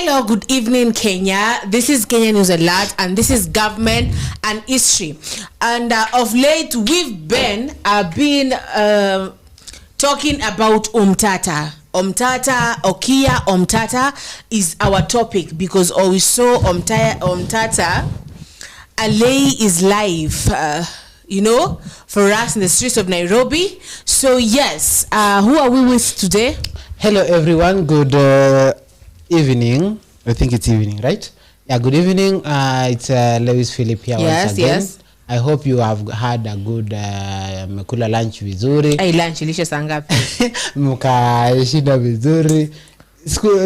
Hello, good evening, Kenya. This is Kenya News Alert, and this is government and history. And of late, we've been talking about Omtatah. Omtatah is our topic because we saw Omtatah. Alay is live, for us in the streets of Nairobi. So yes, who are we with today? Hello everyone, good evening. I think it's evening, right? Yeah, good evening. It's Lewis Philip here once again. Yes. I hope you have had a good mekula lunch vizuri. Hey, lunch ilisha sangapi? Mkashinda vizuri.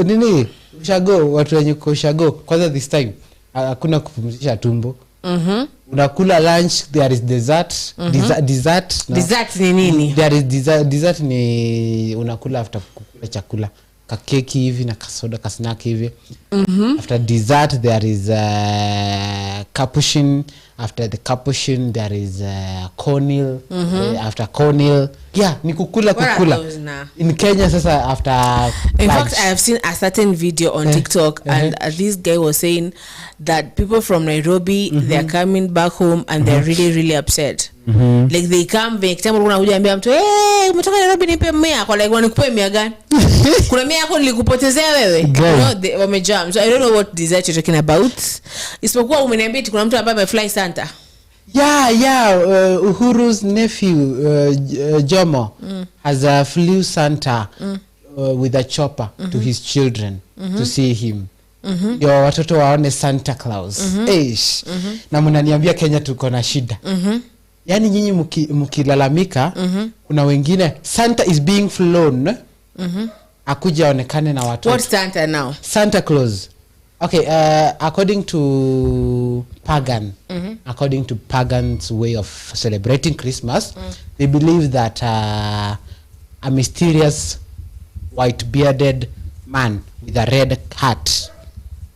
Nini? Ushago, watu wenye kushago. Kwanza this time, hakuna kupumzisha tumbo. Unakula lunch, there is dessert. Dessert ni nini? There is dessert ni unakula after kukula chakula. Keki hivi na kasoda kasnack hivi. After dessert there is capuchin. After the capuchin there is cornmeal. After cornmeal, yeah, ni kukula. In Kenya sasa after in fact I have seen a certain video on TikTok and this guy was saying that people from Nairobi they are coming back home and they're really upset. Like they come back time unakuja ambia mtu umetoka Nairobi nipe 100 kwa like wanikupe 100 gani? Kuna 100 yako nilikupotezea wewe. They wamejam. So I don't know what dessert you're talking about. Isipokuwa umeniambia kuna mtu ambaye amefly Santa. Uhuru's nephew Jomo has flew Santa with a chopper to his children to see him. Yo watoto waone Santa Claus. Na mnaniambia Kenya tuko na shida. Yani nyinyi mkilalamika kuna wengine Santa is being flown. Akuja onekane na watoto. What Santa now? Santa Claus. Okay, according to pagans way of celebrating Christmas, they believe that a mysterious white bearded man with a red hat,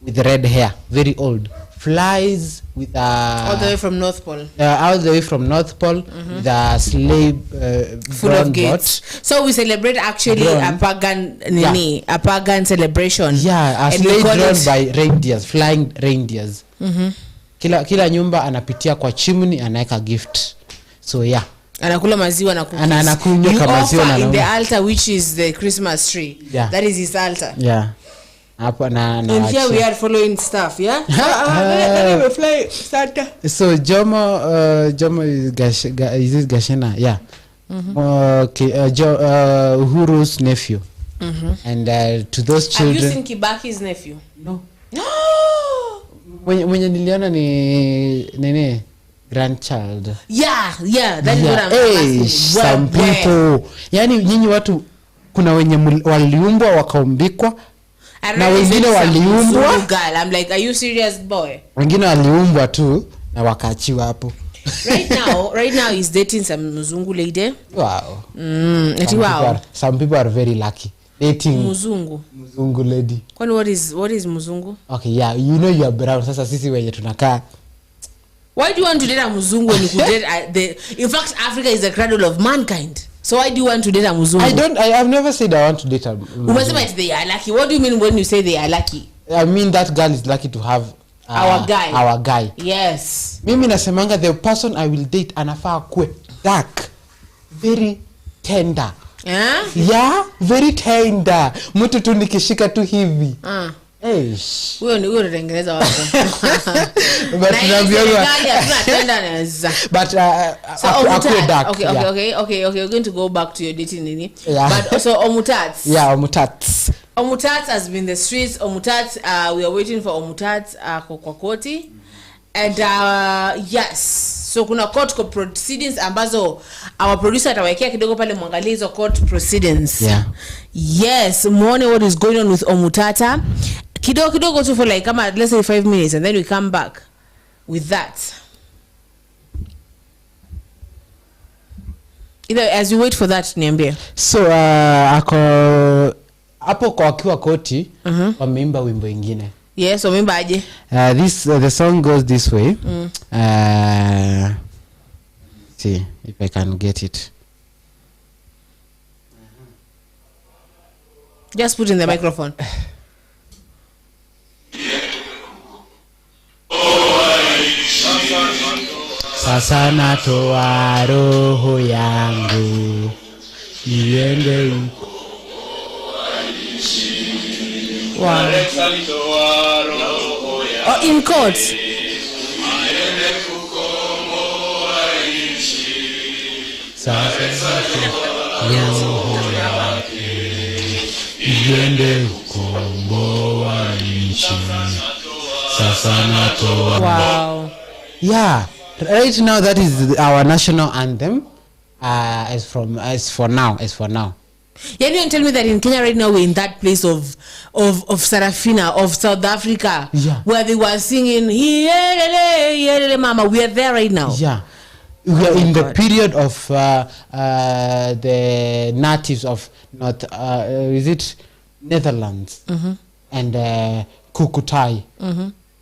with red hair, very old, flies with a all the way from North Pole. With a sleigh full of gifts. So we celebrate actually a pagan celebration. Yeah, a sleigh drawn by reindeers, flying reindeers. Kila nyumba anapitia kwa chimney anaeka gift. So yeah. Anakula maziwa na cookies. Anakunywa kama maziwa na in the altar which is the Christmas tree. Yeah. That is his altar. Yeah. And here we are following stuff, yeah? We fly Santa. So Jomo is Gashena, yeah. Uhuru's nephew. And to those children. Have you seen Kibaki's nephew? No. Mwenye niliona ni grandchild. Yeah, that is what I'm asking. Some people. Yani nyinyi watu kuna wenye waliumbwa wakaumbikwa. Na wengine waliumbwa. I'm like, are you serious boy? Wengine waliumbwa tu na wakaachiwa hapo. Right now he's dating some mzungu lady. Wow. Some people are very lucky dating mzungu lady. Kwani what is mzungu? Okay, yeah, you know you are brown. Sasa sisi wenye tunakaa. Why do you want to date a mzungu when you could date in fact Africa is the cradle of mankind. So why do you want to date a mzungu? I've never said I want to date a mzungu. Umesema they are lucky. What do you mean when you say they are lucky? I mean that girl is lucky to have our guy. Yes. Mimi nasemanga the person I will date anafaa kuwe dark, very tender. Yeah, very tender. Mtu tu nikishika tu hivi. Wewe ni unatengeneza watu. But okay, we're going to go back to your dating nini. Yeah. But also Omtats. Yeah, Omtats. Omtats has been the streets. Omtats, we are waiting for Omtats kwa koti. And yes, so kuna court proceedings ambazo our producer atawekea kidogo pale mwangalie hizo court proceedings. Yeah. Yes, muone what is going on with Omtatah. Kidogo tu for like let's say 5 minutes and then we come back with that. As you wait for that niambie. So hapo kwa akiwa koti wameimba wimbo ingine. Yes, wameimba aje? The song goes this way. See if I can get it. Just put in the microphone. sasa natoa roho yangu iende huko. Wow. Oh, in court. Sasa roho yake iende kukomboa nchi. Sasa natoa. Wow. Yeah, right now that is our national anthem. As for now. Yeah, you tell me that in Kenya right now we're in that place of Sarafina of South Africa, yeah, where they were singing "Yelele, yelele, mama." We are there right now. Yeah, we are in the period of the natives of North. Is it Netherlands and Kukutai?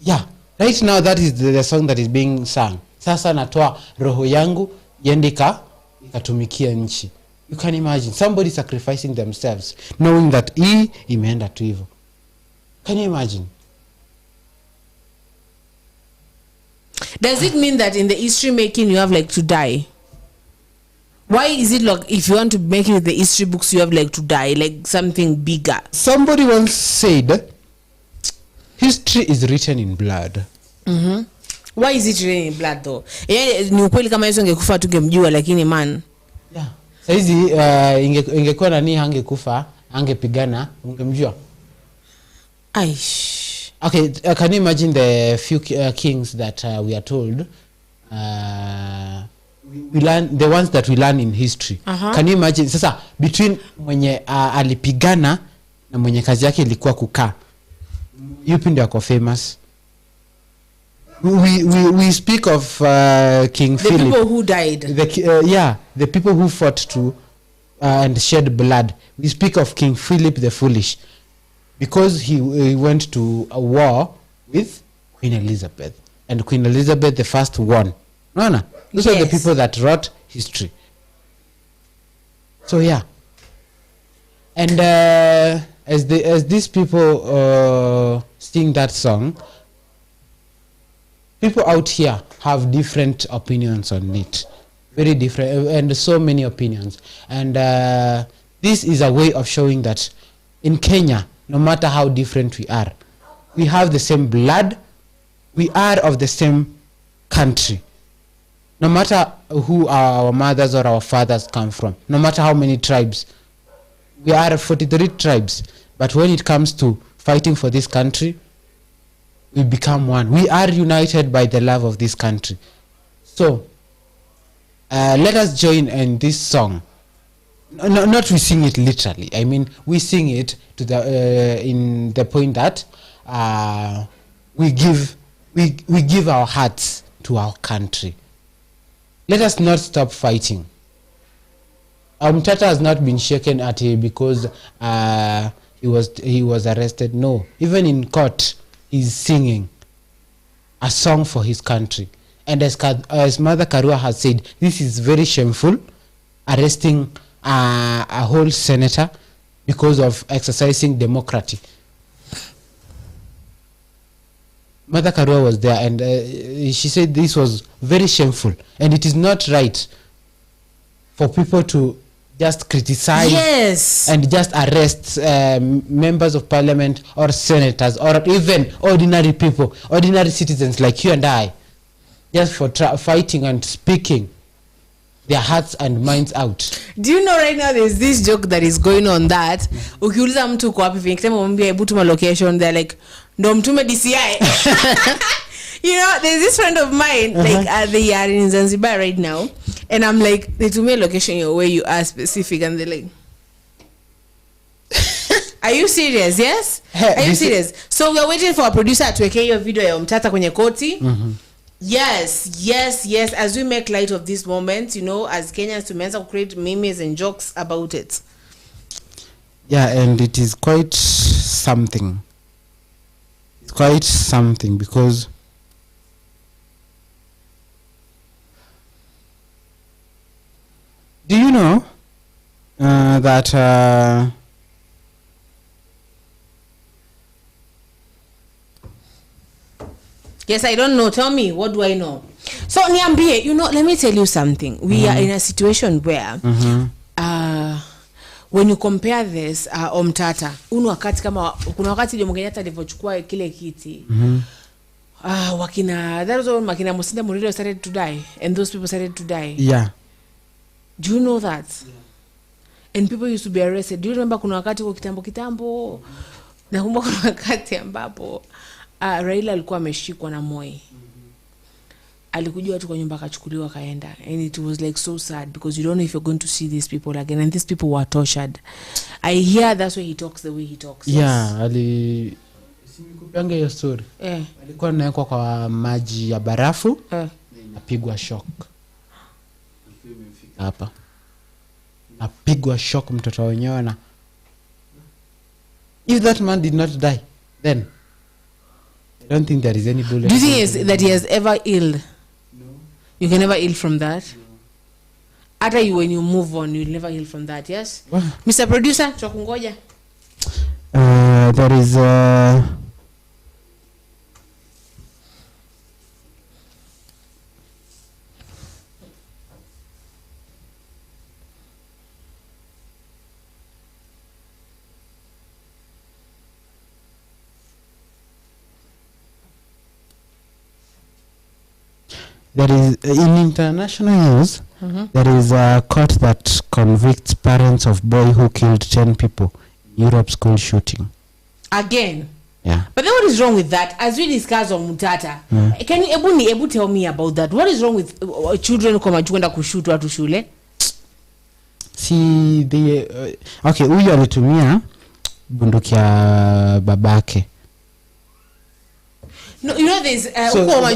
Yeah, right now that is the song that is being sung. Sasa natoa roho yangu yendika ikatumikia nchi. You can imagine somebody sacrificing themselves knowing that imeenda tu hivyo. Can you imagine? Does it mean that in the history making you have like to die? Why is it like if you want to make it with the history books you have like to die, like something bigger? Somebody once said history is written in blood. Why is it written in blood though? Ni ukweli kama Yesu angekufa tungemjua, lakini man. Yeah. Saizi ingekuwa nani angekufa, angepigana, ungemjua. Aish. Okay, can you imagine the few kings that we are told we learn, the ones that we learn in history? Can you imagine sasa between mwenye alipigana na mwenye kazi yake ilikuwa kukaa, yupi ndio ako famous? We speak of King Philip. The people who died. The people who fought to and shed blood. We speak of King Philip the Foolish because he went to a war with Queen Elizabeth, and Queen Elizabeth the first won. No. Those are the people that wrote history. So yeah. And as these people sing that song, people out here have different opinions on it, very different, and so many opinions. And this is a way of showing that in Kenya, no matter how different we are, we have the same blood, we are of the same country. No matter who our mothers or our fathers come from, no matter how many tribes, we are 43 tribes. But when it comes to fighting for this country, we become one. We are united by the love of this country. So let us join in this song. Not we sing it literally. I mean, we sing it to the in the point that we give our hearts to our country. Let us not stop fighting. Omtatah has not been shaken at it because he was arrested. No, even in court, he's singing a song for his country. And as Mother Karua has said, this is very shameful, arresting a whole senator because of exercising democracy. Mother Karua was there, and she said this was very shameful, and it is not right for people to just criticize and just arrest members of parliament or senators or even ordinary people, ordinary citizens like you and I, just for fighting and speaking their hearts and minds out. Do you know right now there's this joke that is going on that ukiuliza mtu kwa wapi nikisema mwambie hebu tuma location, they're like ndo mtume DCI. You know, there's this friend of mine, like they are in Zanzibar right now, and I'm like, they told me a location where you are specific, and they're like, are you serious? Yes? Are you serious? So we're waiting for a producer to make your video ya Omtatah kwenye koti. Yes. As we make light of this moment, you know, as Kenyans, to create memes and jokes about it. Yeah, and it is quite something. It's quite something because do you know that Yes, I don't know. Tell me, what do I know? So niambie, let me tell you something. We are in a situation where when you compare this Omtatah, wakati kama kuna wakati Jomo Kenyatta alivyochukua kile kiti. That was when Makina Musinda Murido started to die, and those people started to die. Yeah. Do you know that? Yeah. And people used to be arrested. Do you remember kuna wakati kwa kitambo? Nakumbuka kuna wakati ambapo Raila alikuwa ameshikwa na Moi. Alikuja watu kwa nyumba akachukuliwa kaenda, and it was like so sad because you don't know if you're going to see these people again, and these people were tortured. I hear that's why he talks the way he talks. Yeah, simikupanga hiyo story. Alikuwa anawekwa kwa maji ya barafu na inapigwa shock. Hapa napigwa shock mtoto wenyewe na if that man did not die, then I don't think there is any bullet. Do you think that he has ever ill? No. You can never heal from that? No. After when you move on, you'll never heal from that, yes? What? Mr. Producer, tukungoja. There is in international news, there is a court that convicts parents of boy who killed 10 people in Europe school shooting. Again? Yeah. But then what is wrong with that? As we discussed on Omtatah, can you able tell me about that? What is wrong with children who come and kushoot watu shule? See, okay, huyu alitumia bunduki ya babake. No, there's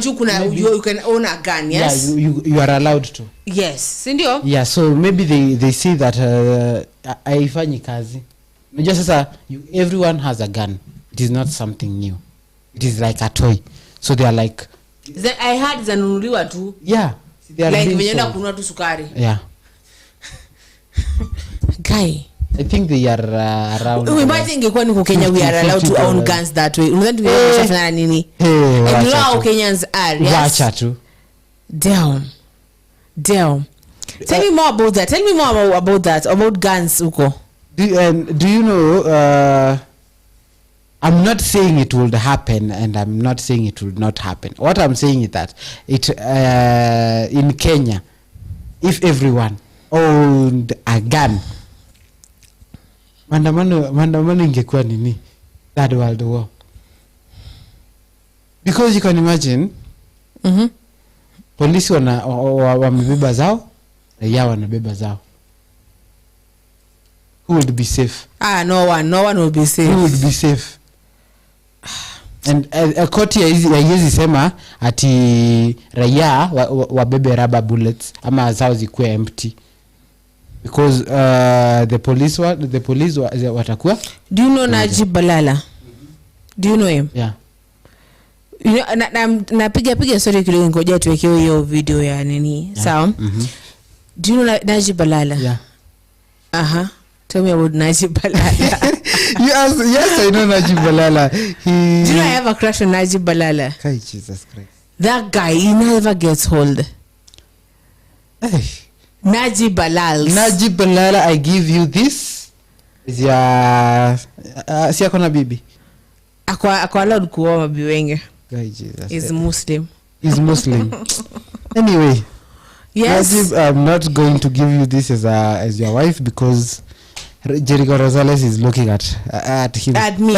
you can own a gun, yes? Yeah, you are allowed to. Yes, sindio? Yeah, so maybe they see that haifanyi kazi. Just sasa everyone has a gun. It is not something new. It is like a toy. So they are like I heard zanunuliwa tu. Yeah. They are like venyeenda kununua tu sukari. Yeah. Guy, I think they are around. We might think in Kenya we are allowed to own guns that way. Unadhani tunafanya nini? And you know how Kenyans are, yes? Wacha tu. Damn. Tell me more about that. Tell me more about that. About guns, Uko. Do you know? I'm not saying it will happen, and I'm not saying it will not happen. What I'm saying is that in Kenya, if everyone owned a gun, mandamano ingekuwa nini? Third World War. Because you can imagine, polisi wamebeba zao, raia wanabeba zao. Who would be safe? No one will be safe. Who would be safe? And a court haiwezi sema ati raia wabebe rubber bullets ama zao zikuwe empty. Because the police watakuwa. Do you know Najib Balala? Do you know him? Yeah. You know, napiga story kidogo ngoja tuwekee hiyo video ya nini. Sawa? Do you know Najib Balala? Yeah. Tell me about Najib Balala. Yes, I know Najib Balala. Do you know I have a crush on Najib Balala? Jesus Christ. That guy, he never gets old. Hey. Najib Balala, I give you this. Is your si akona bibi? Akwa allowed kuoa mabibi wengi. Jesus. He's Muslim. Anyway. Yes. Najib, I'm not going to give you this as your wife because Jericho Rosales is looking at him. At me.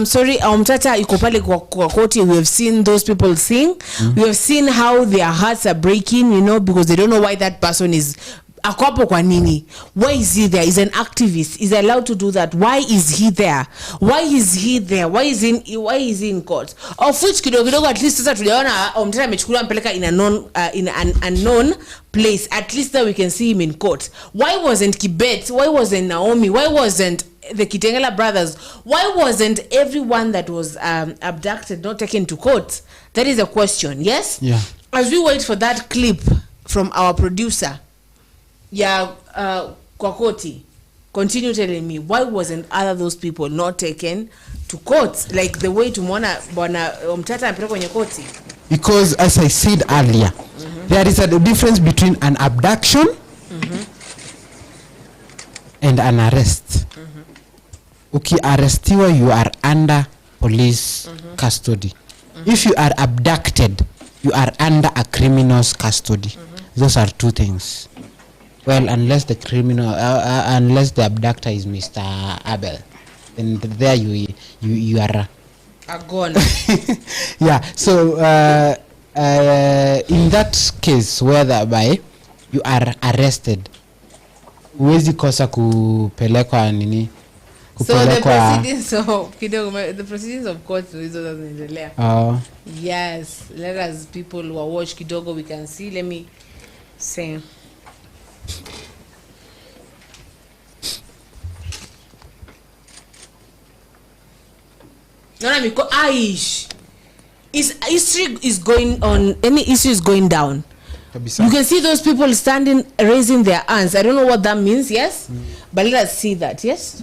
So Omtatah iko pale kwa koti. We have seen those people sing. We have seen how their hearts are breaking, because they don't know why that person is akopo kwa nini. Why is he there? He's an activist. He's allowed to do that. Why is he there? Why is he in court? Of which kidogo at least sasa tuliona Omtatah amechukuliwa mpeleka in an unknown place. At least that we can see him in court. Why wasn't Kibet? Why wasn't Naomi? Why wasn't the Kitengela brothers? Why wasn't everyone that was abducted not taken to court? That is a question. Yes? Yeah. As we wait for that clip from our producer, kwa koti, continue telling me, why wasn't other those people not taken to court, like the way tumeona bwana Omtatah apelekwa kwenye koti? Because as I said earlier, there is a difference between an abduction and an arrest. Ukiarrestiwa, you are under police custody. If you are abducted, you are under a criminal's custody. Those are two things. Well, unless the criminal, unless the abductor is Mr. Abel, then there you are gone. Yeah. So in that case, whereby you are arrested, huwezi kosa kupelekwa nini? So the proceedings of court doesn't endelea. Yes, let us people who watch kidogo, we can see. Let me say. Aish, history is going on. Any issue is going down. You can see those people standing, raising their hands. I don't know what that means. Yes, but let us see that. Yes.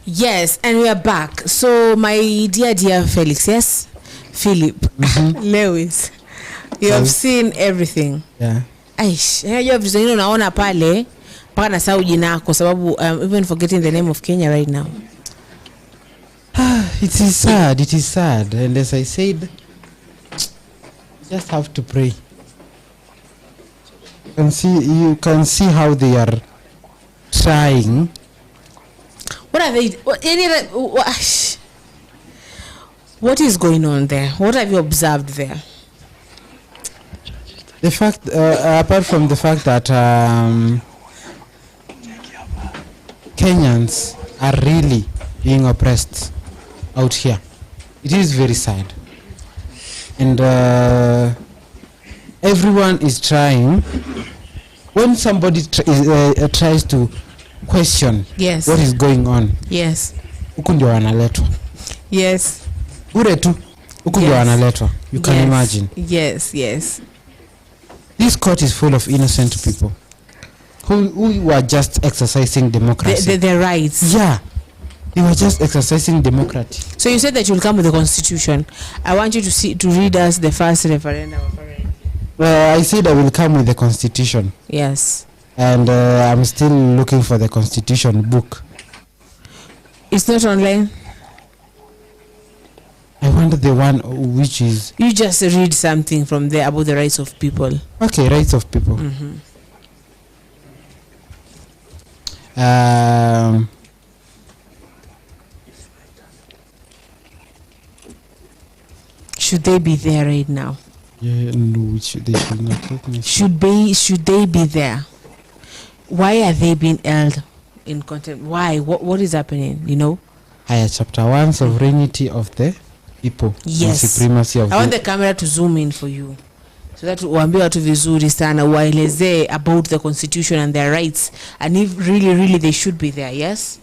Yes, and we are back. So, my dear Felix, yes, Philip, Lewis, you have seen everything. Yeah. Aish, you have seen, unaona pale mpaka nasahau jina kwa sababu even forgetting the name of Kenya right now. It is sad. It is sad, and as I said, you just have to pray. You can see how they are trying. What are they? What is going on there? What have you observed there? The fact, apart from the fact that Kenyans are really being oppressed out here, it is very sad, and everyone is trying. When somebody tries to question what is going on, huku ndio wanaletwa. Ure tu huku ndio wanaletwa. You can imagine. Yes. This court is full of innocent people who were just exercising democracy. Their rights. Yeah, they were just exercising democracy. So you said that you'll come with the constitution. I want you to read us the first referendum. I said I will come with the constitution. Yes. And I'm still looking for the constitution book. It's not online? I want the one which is... You just read something from there about the rights of people. Okay, rights of people. Should they be there right now? Yeah, no, they should not. Let me see. Should they be there? Why are they being held in contempt? Why? What is happening? You know? Chapter 1, sovereignty of the people. Yes. Supremacy of I want the camera to zoom in for you, so that uambie watu vizuri sana waelezee about the constitution and their rights, and if really they should be there. Yes.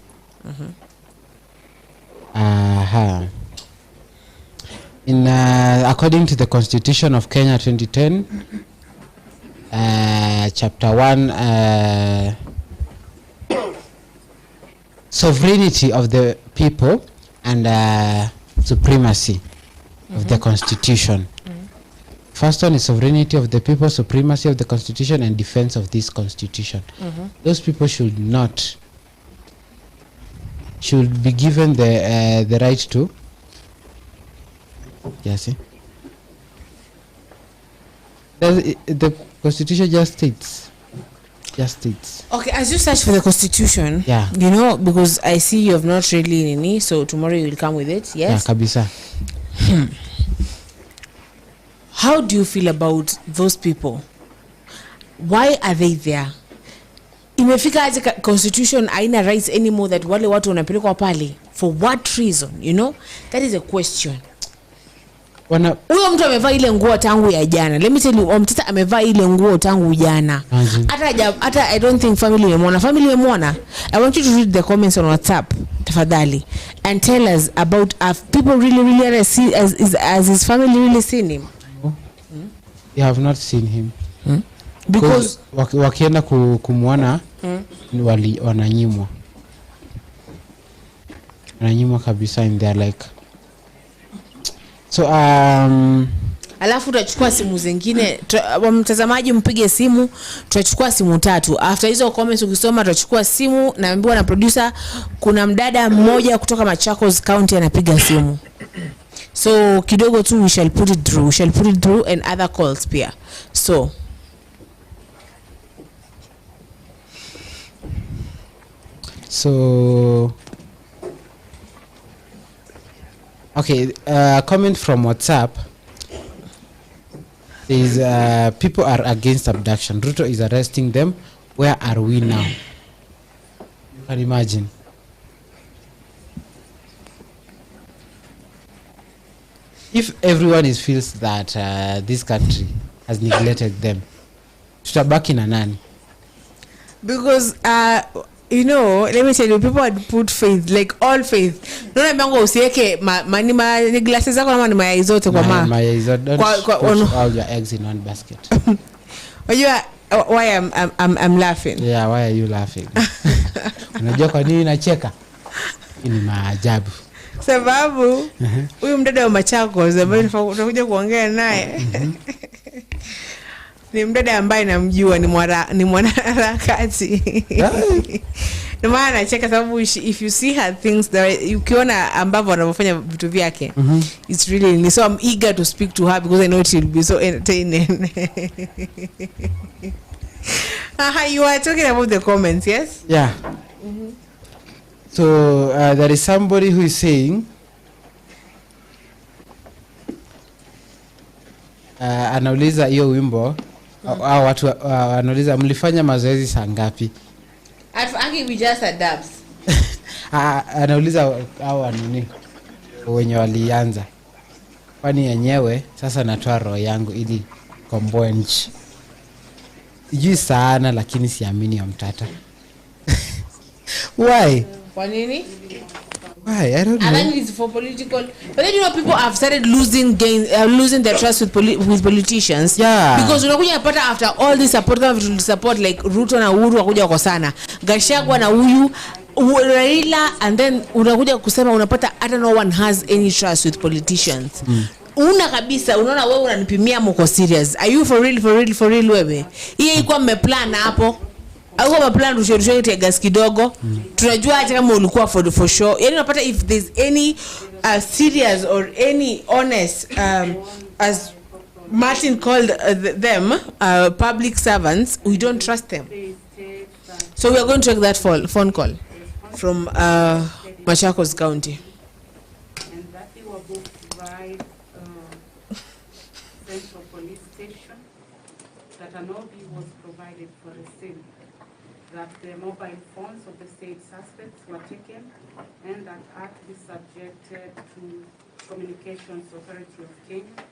In according to the Constitution of Kenya 2010, chapter 1, sovereignty of the people and supremacy of the Constitution. First one is sovereignty of the people, supremacy of the Constitution, and defense of this Constitution. Those people should be given the right to. Yes. The Constitution just states. Okay, as you search for the Constitution, you know, because I see you have not really any, so tomorrow you will come with it. Yes. Yeah, kabisa. How do you feel about those people? Why are they there? Imefika aje Constitution haina rights anymore that wale watu wanapelekwa pale? For what reason? You know, that is a question. Huyo mtu amevaa ile nguo tangu ya jana. Let me tell you, Omtatah amevaa ile nguo tangu jana. Hata I don't think family imemwona. I want you to read the comments on WhatsApp tafadhali and tell us about people really see as his family really seen him. They have not seen him. Because wakienda kumwona wananyimwa kabisa in their like. So alafu tutachukua simu zingine, mtazamaji mpige simu, tutachukua simu 3. After hizo comments ukisoma tutachukua simu, naambiwa na producer kuna mdada mmoja kutoka Machakos County anapiga simu. So kidogo tu we shall put it through and other calls pia. So okay, comment from WhatsApp is people are against abduction. Ruto is arresting them. Where are we now? You can imagine. If everyone feels that this country has neglected them, tutabaki na nani? Because you know, let me tell you, people had put faith, like all faith. Nona mbango usiweke ma glasses zako na mayai zote kwa ma. Mayai zote. Don't put all your eggs in one basket. Why I'm laughing? Yeah, why are you laughing? Unajua kwa nini nacheka? Ni maajabu. Sababu huyu mdada wa Machakos ambaye tutakuja kuongea naye. Ni mdada ambaye namjua, ni mwanaharakati. Ndio maana nacheka sababu if you see her things that ukiona ambavyo anafanya vitu vyake, it's really, so I'm eager to speak to her because I know it will be so entertaining. You are talking about the comments, yes? Yeah. So there is somebody who is saying anauliza hiyo wimbo au watu anauliza mlifanya mazoezi saa ngapi? Actually we just adapts. Anauliza au nini wenye walianza. Kwani yenyewe sasa natoa roho yangu ili komboe nchi. Sijui sana lakini siamini Omtatah. Why? Kwa nini? Why? I don't know. I think it's for political. But then you know people have started losing their trust with politicians. Yeah. Because unakuja napata after all this support like Ruto na Uhuru wakuja kwa sana. Gachagua na huyu Raila, and then unakuja kusema unapata hata no one has any trust with politicians. Una kabisa, unaona wewe unanipimia mko serious. Are you for real wewe? Hii ilikuwa mmeplan hapo. Au kama plan tushorushe te gas kidogo. Tunajua hata kama ulikuwa for sure. Yaani unapata if there's any serious or any honest as Martin called them public servants, we don't trust them. So we are going to take that phone call from Machakos County. And that they were both provide central police station, that an OB was provided for a sale, that the mobile phones of the state suspects were taken, and that are to be subjected to Communications Authority of Kenya,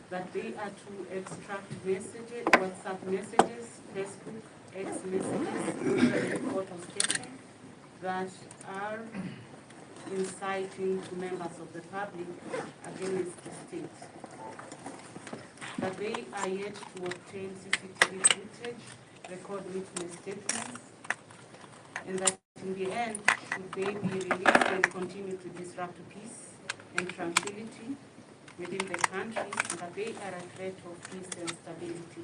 that they are to extract messages, WhatsApp messages, Facebook, X messages, report of statement that are inciting to members of the public against the state. That they are yet to obtain CCTV footage, record witness statements, and that in the end, should they be released and continue to disrupt peace and tranquility within the country, and that they are a threat of peace and stability.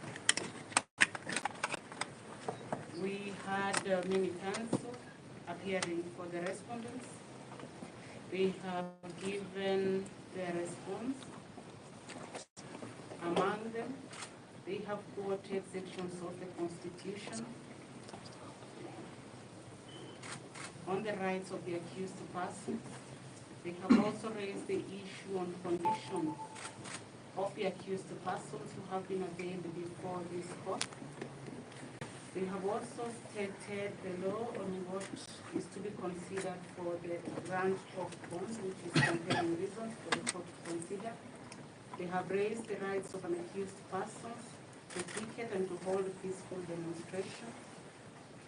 We had many counsel appearing for the respondents. They have given their response. Among them, they have quoted sections of the Constitution on the rights of the accused persons. They have also raised the issue on condition of the accused persons who have been availed before this court. We have also stated the law on what is to be considered for the grant of bond, which is compelling reasons for the court to consider. They have raised the rights of an accused person to picket and to hold peaceful demonstration.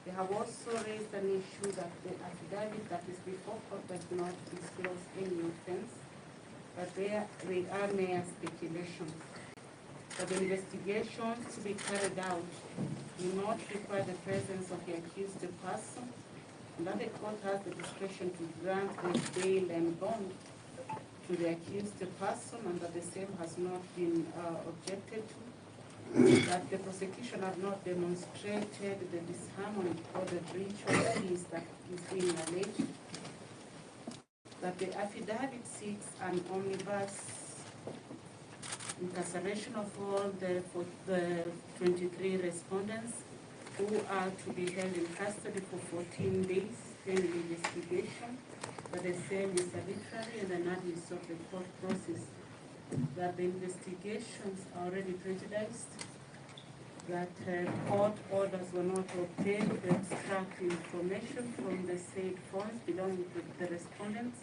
They have also raised an issue that the affidavit that is before court does not disclose any offense, but they are mere speculations. That the investigations to be carried out do not require the presence of the accused person, and that the court has the discretion to grant the bail and bond to the accused person, and that the same has not been objected to. That the prosecution have not demonstrated the disharmony or the breach of peace that is being alleged. That the affidavit seeks an omnibus incarceration of all the 23 respondents who are to be held in custody for 14 days pending investigation, but the same is arbitrary and an abuse of the court process. That the investigations are already prejudiced, that court orders were not obtained to extract information from the said phones belonging to the respondents,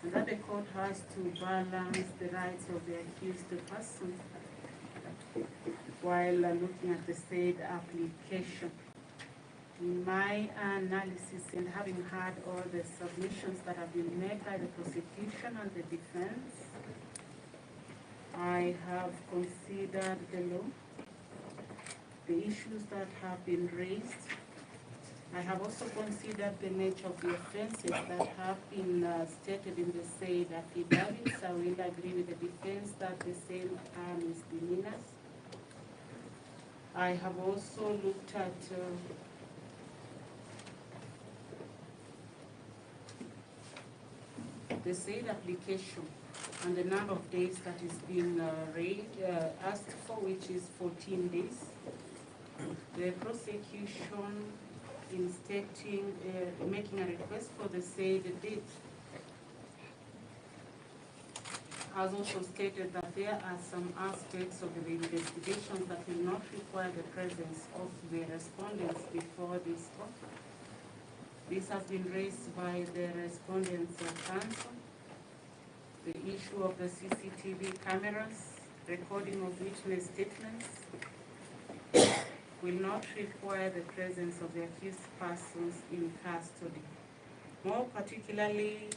and that the court has to balance the rights of the accused person while looking at the said application. In my analysis and having heard all the submissions that have been made by the prosecution and the defense, I have considered the law, the issues that have been raised. I have also considered the nature of the offenses that have been stated in the said affidavits. I will agree with the defense that the same are misdemeanors. I have also looked at the said application and the number of days that is being asked for, which is 14 days. The prosecution, in stating, making a request for the said date, has also stated that there are some aspects of the investigations that will not require the presence of the respondents before this court. This has been raised by the respondents' counsel. The issue of the CCTV cameras, recording of witness statements, will not require the presence of the accused persons in custody. More particularly,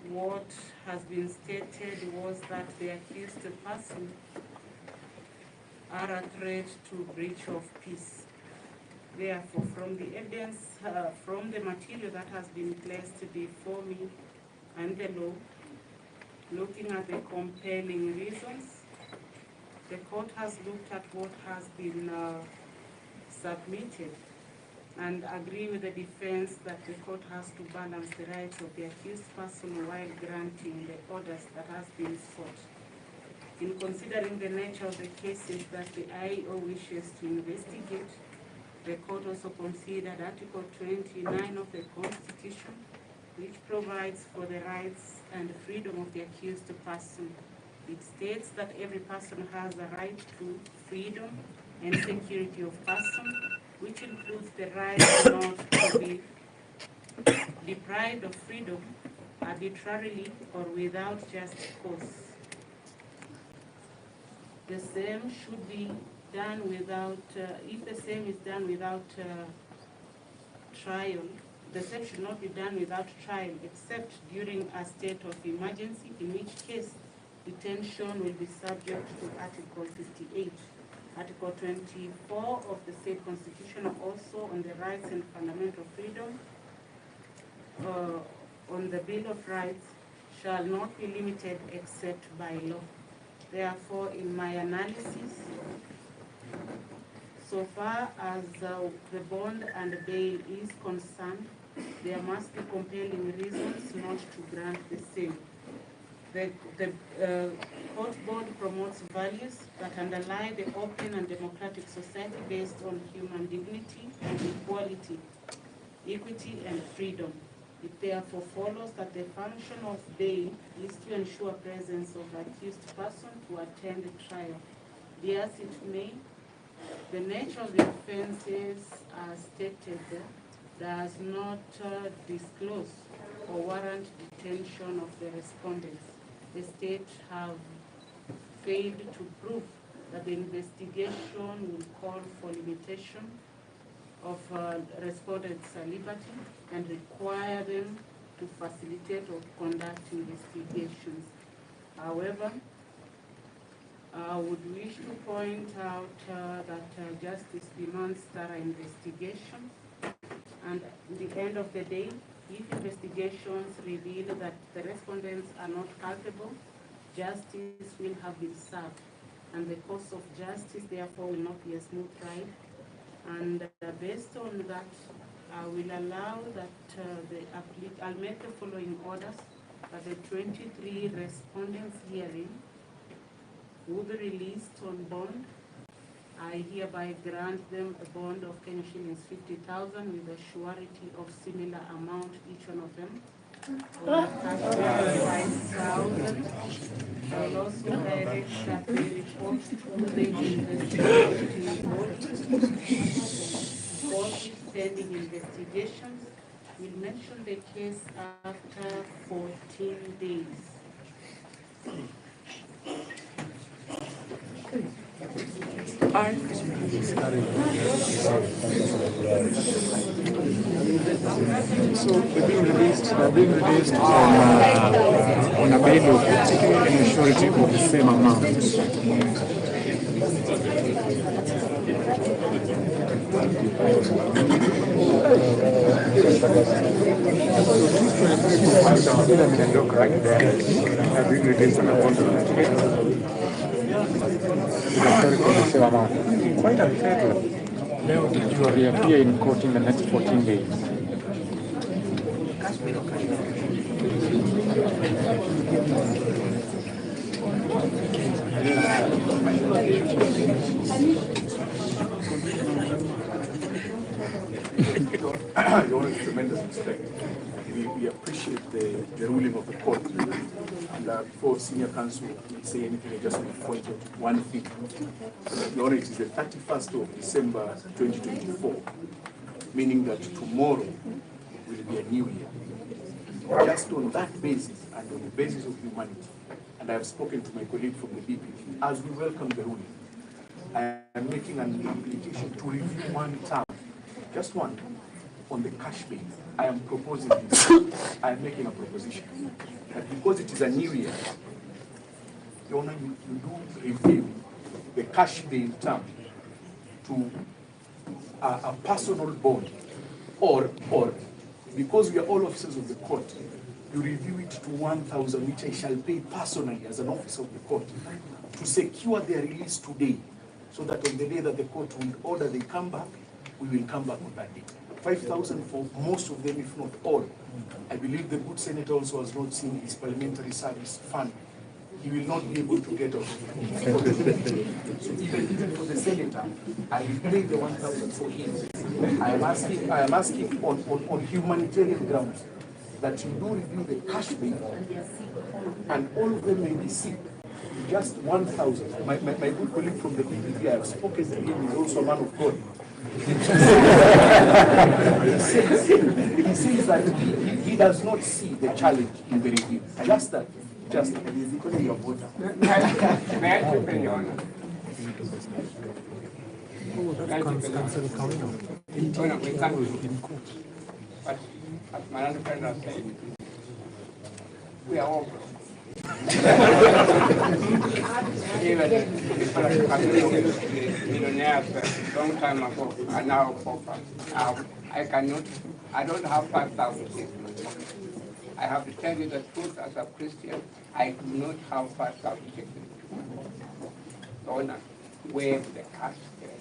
what has been stated was that the accused person are a threat to breach of peace. Therefore, from the evidence, from the material that has been placed before me and the law, looking at the compelling reasons, the court has looked at what has been submitted and agree with the defense that the court has to balance the rights of the accused person while granting the orders that has been sought. In considering the nature of the cases that the IO wishes to investigate, the court also considered Article 29 of the Constitution, which provides for the rights and freedom of the accused person. It states that every person has a right to freedom and security of person, which includes the right not to be deprived of freedom arbitrarily or without just cause. The same should be done without, if the same is done without trial, the same should not be done without trial except during a state of emergency, in which case detention will be subject to Article 58. Article 24 of the state constitution also on the rights and fundamental freedom on the Bill of Rights shall not be limited except by law. Therefore, in my analysis, so far as the bond and bail is concerned, there must be compelling reasons not to grant the same. The court board promotes values that underlie the open and democratic society based on human dignity and equality, equity and freedom. It therefore follows that the function of bail is to ensure presence of accused person to attend the trial. Be as it may, The nature of the offences as stated there does not disclose or warrant detention of the respondents. The state have failed to prove that the investigation will call for limitation of respondents' liberty and require them to facilitate or conduct investigations. However, I would wish to point out that justice demands thorough investigation, and at the end of the day, if investigations reveal that the respondents are not culpable, justice will have been served, and the course of justice therefore will not be a smooth ride. And based on that, I will allow that I'll make the following orders: that the 23 respondents hearing will be released on bond. I hereby grant them a bond of Kenya shillings 50,000 with a surety of similar amount, each one of them. Or cash 5,000. I will also direct that they report to the investigating body. Pending investigations. We'll mention the case after 14 days. So they're being released on a bail of any surety of the same amount. Quite unfair. You will reappear in court in the next 14 days. Your Honor, tremendous respect. We appreciate the ruling of the court. And before Senior Counsel say anything, I just want to point out one thing. Your Honor, it is the 31st of December 2024, meaning that tomorrow will be a new year. Just on that basis and on the basis of humanity, and I have spoken to my colleague from the DPP, as we welcome the ruling, I am making an application to review one term, just one, on the cash bail. I am proposing this. I am making a proposition that because it is a new year, Your Honor, you do review the cash bail term to a personal bond, or because we are all officers of the court, you review it to 1,000, which I shall pay personally as an officer of the court to secure their release today, so that on the day that the court will order they come back, we will come back on that day. 5,000 for most of them, if not all. I believe the good senator also has not seen his parliamentary service fund. He will not be able to get out of it. So even for the senator, I will pay the 1,000 for him. I am asking on humanitarian grounds that you do review the cash bail, and all of them may be sick. Just 1,000. My good colleague from the PPP, I have spoken to him, is also a man of God. He says that he does not see the challenge in the review. Just that. Just that. May I bring your honor? We can't. But as my friend has said, we are all even millionaires long time ago are now pauper. I don't have 5,000 in my pocket. I have to tell you the truth as a Christian, I do not have 5,000 in my pocket. Honor, wave the cash there.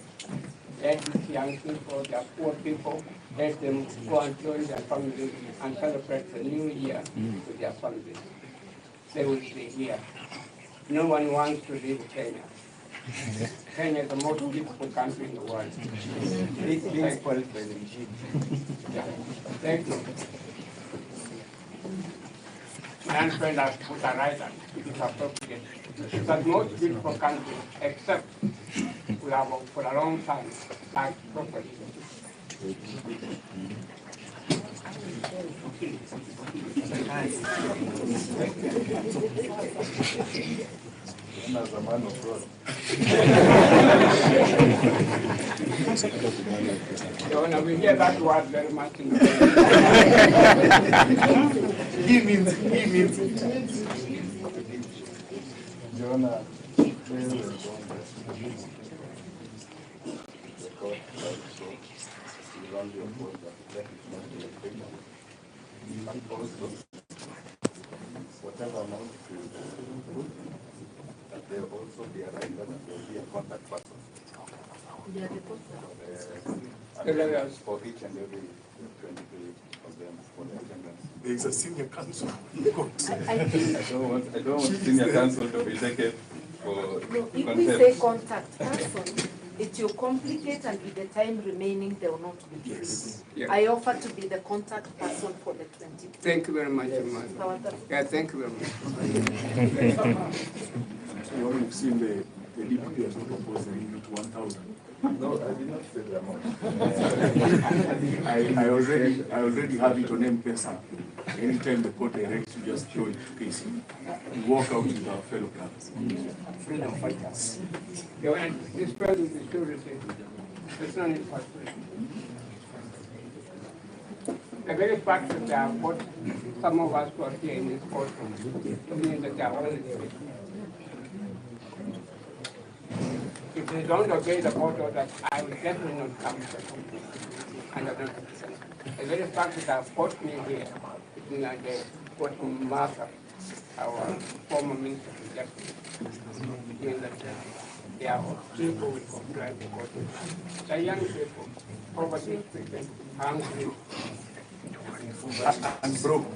Let these young people, they are poor people, let them go and join their families and celebrate the new year with their families. They will be here. No one wants to leave Kenya. Kenya is the most beautiful country in the world. Being spoiled by the regime. Thank you. My friend has put a right on it is appropriate. It's the most beautiful country, except we we have for a long time like property. As a man of God. We hear that word very much. He means it. Jonah, whatever amount you put, that there also be a writer, that there will be a contact person. For each and every 23 of them for the attendance. There is a senior counsel. I don't want senior counsel to be taken for if we say contact person, it will complicate, and with the time remaining, they will not be free. Yes. Yeah. I offer to be the contact person for the 20. Thank you very much, Yeah, thank you very much. So you already seen the DPP has proposed the limit to 1,000. No, I did not say the amount. I already have it on M-Pesa. Anytime the court directs, you just show it to case. You walk out with our fellow brothers. Freedom fighters. Yeah, and this person is still receiving. It's not in first place. The very fact that they have got some of us who are here in this courtroom means that they are already receiving. If they don't obey the court order, I will definitely not come to the court. 100%. The very fact that I've got me here, it's like the courtroom master, our former minister of justice, means that they are people with comply the court order. The young people, poverty stricken, hungry, And broke.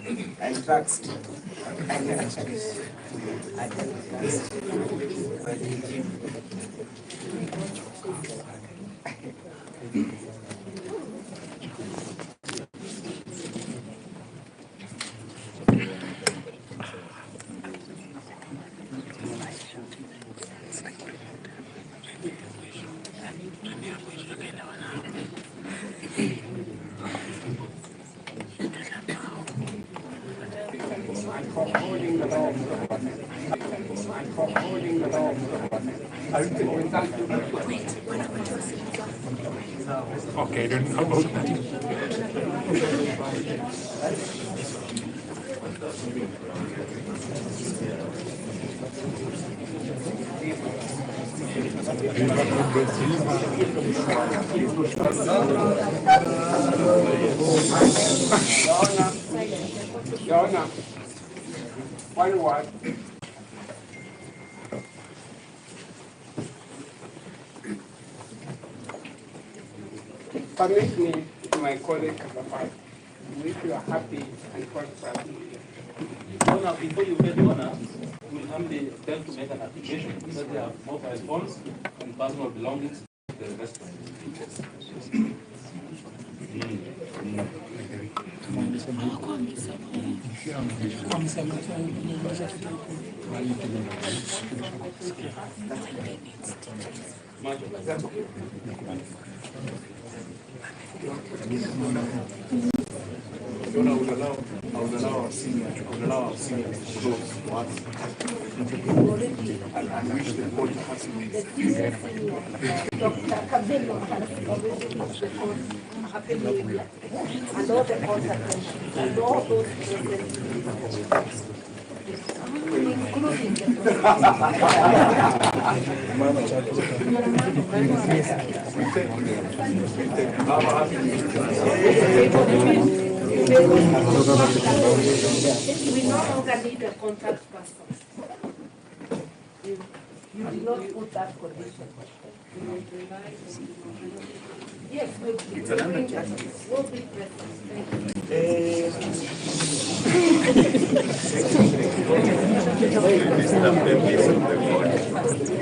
and taxed. Holding the law. Holding the law. Okay, then how about that? Your Honor, one word. Permit me to my colleague to wish you a happy and prosperous New Year. Honor, before you get honor, we'll humbly tell to make an application because they have mobile phones and personal belongings. The rest of I would allow our senior to close to us. And wish the court has Dr. Cabello has already passed the court. Happy New Year. And all the court attendants, and all those present, including we no longer need a contact person. You did not put that condition. Yes, we'll be present.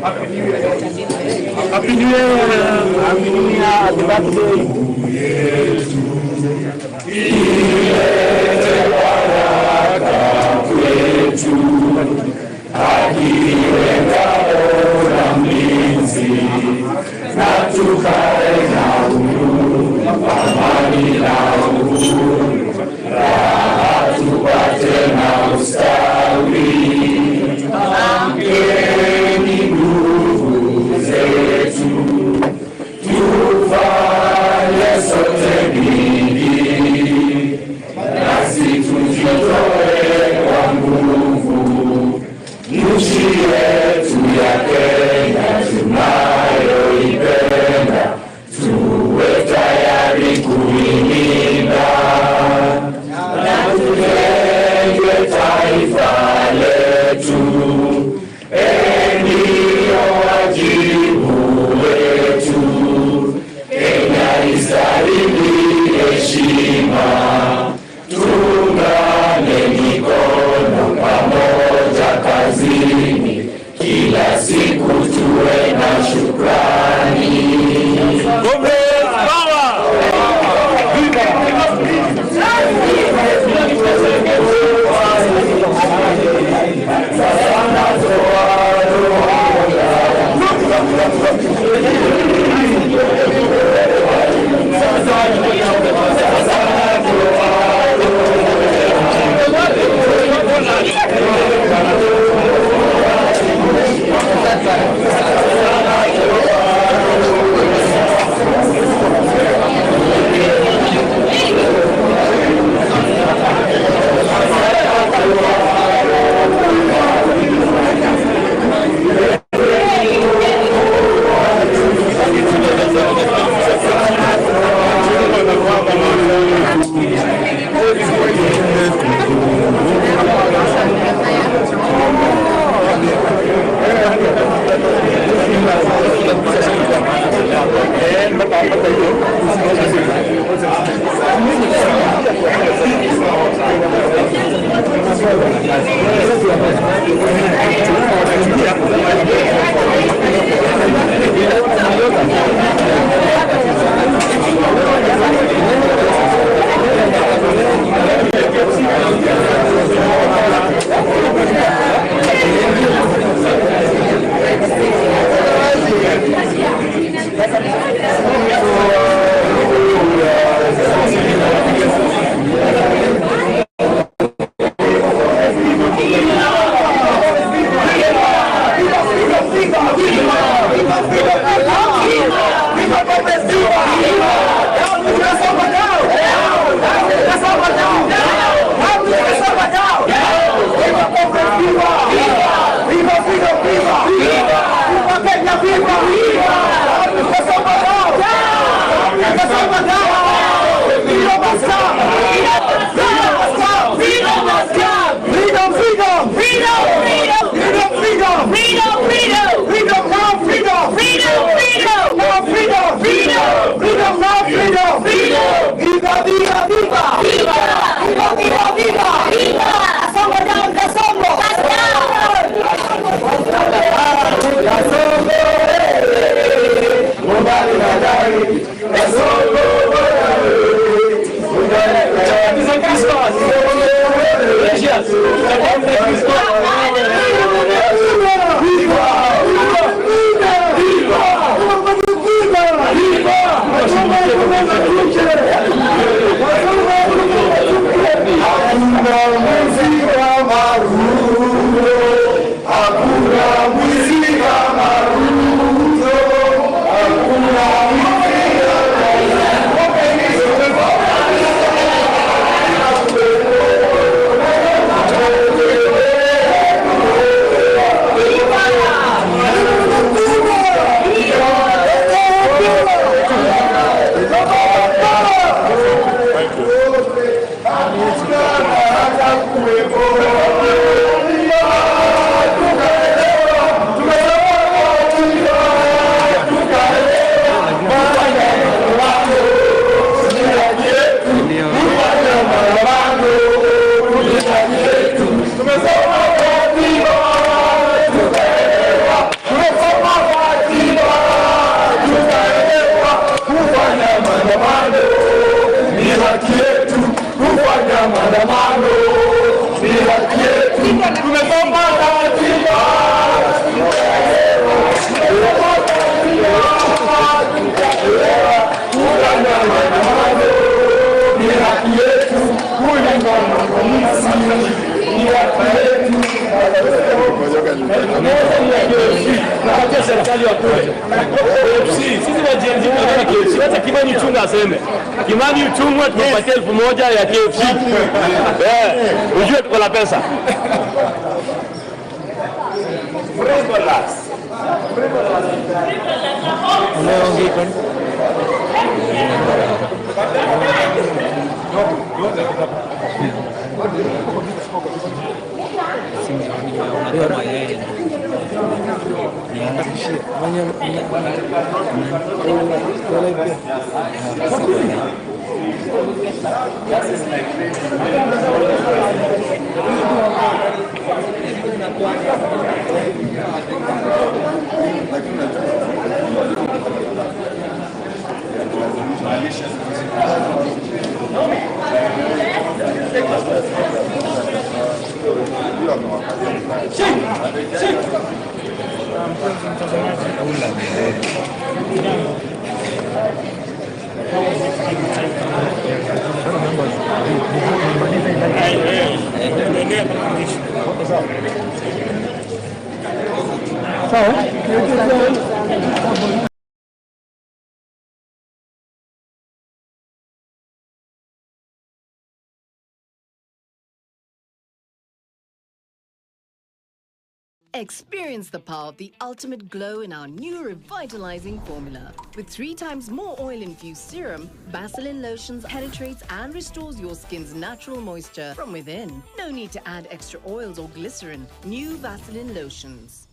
Happy New Year. Happy New Year! Happy New Year! Happy birthday! serikali wa kule. Sisi wa JNG tunataka KFC. Hata Kimani Chunga aseme. Kimani Chunga tupatie 1000 ya KFC. Ujue tuko na pesa. Experience the power of the ultimate glow in our new revitalizing formula. With 3 times more oil-infused serum, Vaseline Lotions penetrates and restores your skin's natural moisture from within. No need to add extra oils or glycerin. New Vaseline Lotions.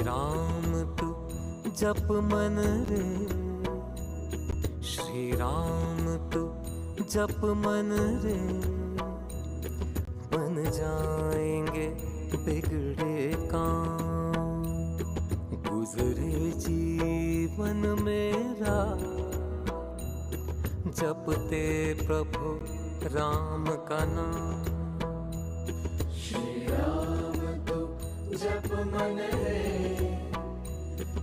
Ram तू जप मन रे, श्री राम तू जप मन रे, बन जाएंगे बिगड़े काम, गुजरे जीवन मेरा जपते प्रभु राम का नाम। श्री राम तू जप मन रे,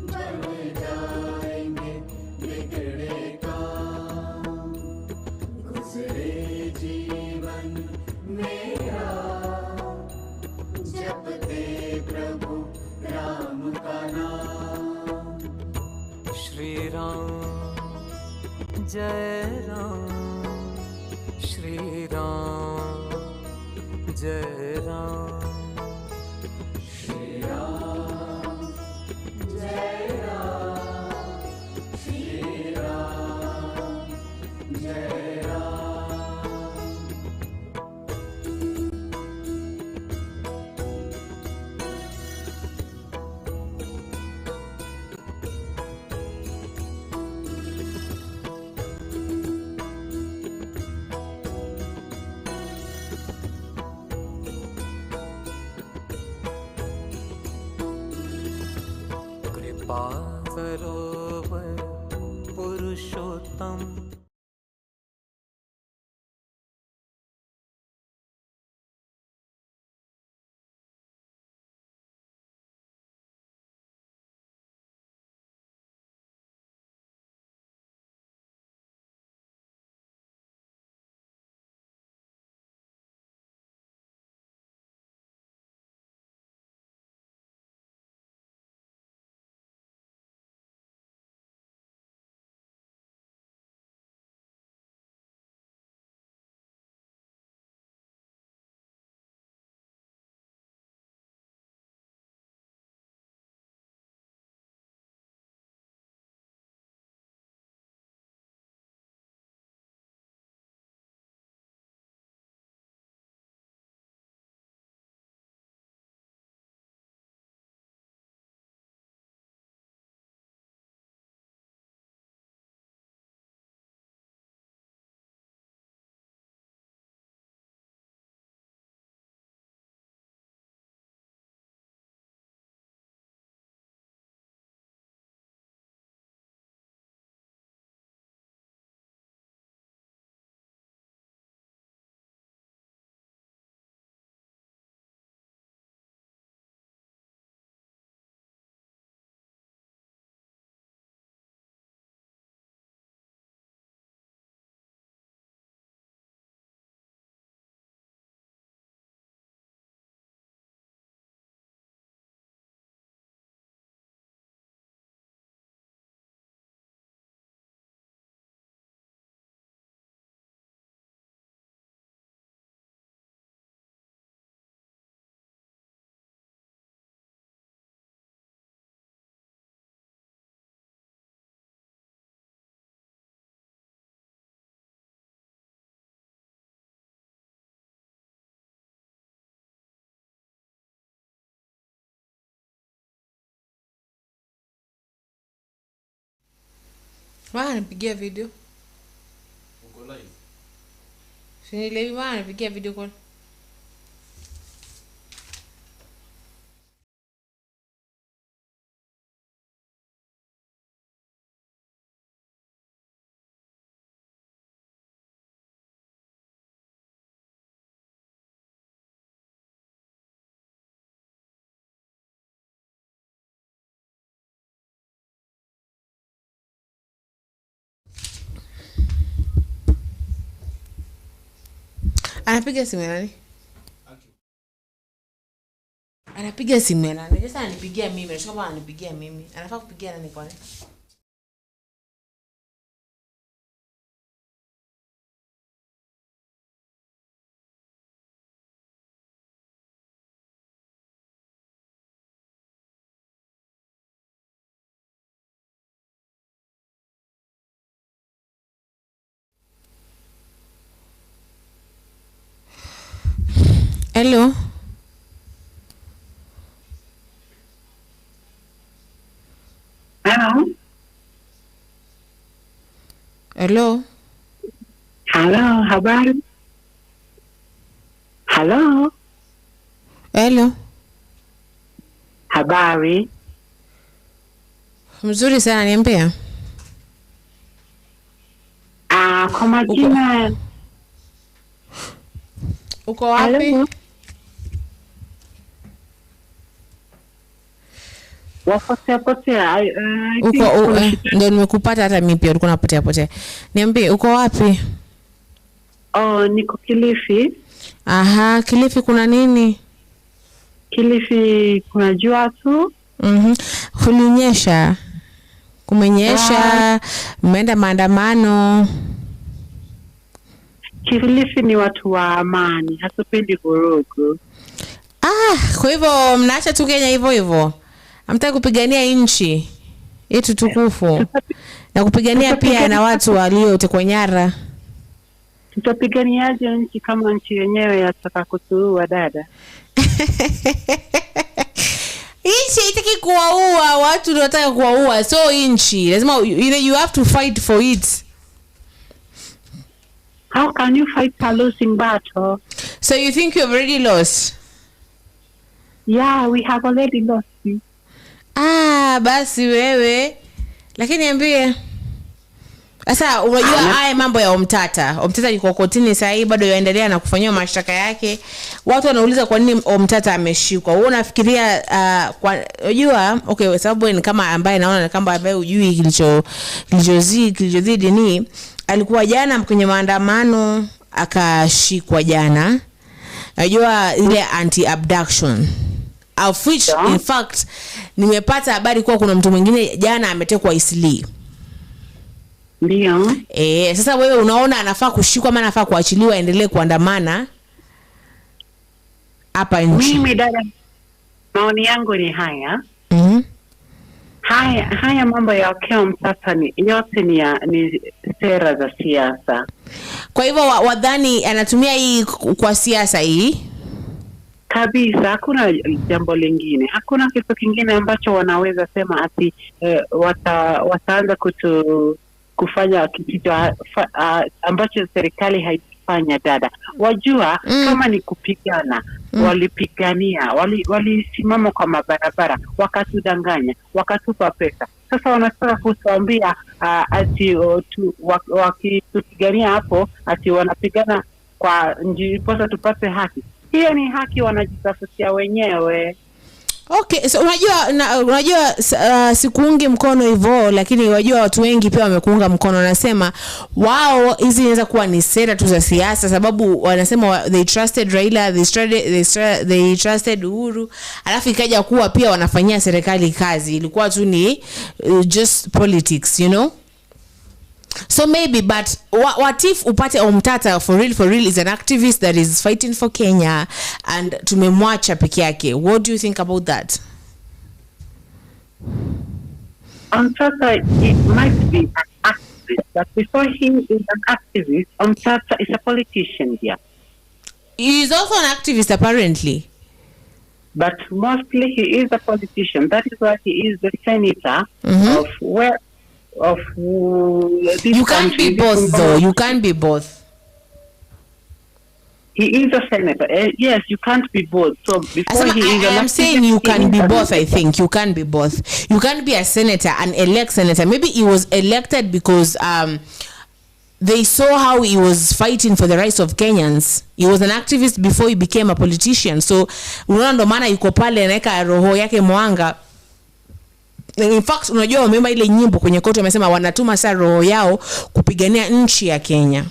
बन जाएंगे बिगड़े काम, गुजरे जीवन मेरा जपते प्रभु राम का नाम। श्री राम जय राम, श्री राम जय राम, जय सरोवर पुरुषोत्तम Nipigia video. Uko live? Sinielewi nipigia video call. Anapiga simu nani? Anapiga simu nani? Sasa anipigia mimi, nasema bwana anipigia mimi. Anafaa kupigia nani kwani? Hello. Hello. Hello. Hello, habari? Hello. Hello. Habari? Mzuri sana, niambia. Kwa majina. Uko wapi? Wapotea. Uko ndio nimekupata, hata mimi pia ulikuwa unapotea. Niambie uko wapi? Niko Kilifi. Aha, Kilifi kuna nini? Kilifi kuna jua tu. Kulinyesha. Kumenyesha, umeenda maandamano. Kilifi ni watu wa amani, hatupendi vurugu. Kwa hivyo mnaacha tu Kenya hivyo. Hamtaki kupigania nchi yetu tukufu na kupigania pia na watu waliotekwa nyara. Tutapiganiaje nchi kama nchi yenyewe yataka kutuua dada? Nchi itaki kuwaua watu, ndio wataka kuwaua. So nchi lazima you have to fight for it. How can you fight a losing battle? So you think you've already lost? Yeah, we have already lost. Basi wewe. Lakini niambie. Sasa unajua haya mambo ya Omtatah yuko kotini sasa hivi bado yaendelea na kufanywa mashtaka yake. Watu wanauliza kwa nini Omtatah ameshikwa. Wewe unafikiria unajua okay sababu ni kama ambaye naona kama ambaye hujui kilichozidi ni alikuwa jana kwenye maandamano akashikwa jana. Unajua ile anti-abduction. Of which in fact nimepata habari kuwa kuna mtu mwingine jana ametekwa Isli. Ndio. Sasa wewe unaona anafaa kushikwa ama anafaa kuachiliwa endelee kuandamana hapa nchi? Mimi dada, maoni yangu ni haya. Haya mambo ya Omtatah yote ni sera za siasa. Kwa hivyo wadhani anatumia hii kwa siasa hii? Kabisa, hakuna jambo lingine. Hakuna kitu kingine ambacho wanaweza sema ati wataanza kufanya kitu ambacho serikali haifanya dada. Wajua kama ni kupigana, walipigania, walisimama kwa mabarabara, wakatudanganya, wakatupa pesa. Sasa wanataka kutuambia ati wakitupigania hapo ati wanapigana kwa ndiposa tupate haki. Hiyo ni haki wanajitafutia wenyewe. Okay, so unajua sikuungi mkono hivyo, lakini unajua watu wengi pia wamekuunga mkono. Wanasema wao hizi inaweza kuwa ni sera tu za siasa, sababu wanasema they trusted Raila, they trusted Uhuru, alafu ikaja kuwa pia wanafanyia serikali kazi. Ilikuwa tu ni just politics, you know. So maybe, but what if upate Omtatah for real is an activist that is fighting for Kenya and tumemwacha peke yake? What do you think about that? Omtatah, it might be an activist, but before he is an activist, Omtatah is a politician here. He is also an activist apparently. But mostly he is a politician. That is why he is the senator of where... you can't be both though. You can't be both. He is a senator. Yes, you can't be both. So before I'm saying you can be both. I think you can be both. You can't be a senator and elect senator. Maybe he was elected because they saw how he was fighting for the rights of Kenyans. He was an activist before he became a politician. So unaona ndo maana yuko pale anaweka roho yake mwanga. In fact, unajua wamemba ile nyimbo kwenye koti wamesema wanatuma saa roho yao kupigania nchi ya Kenya.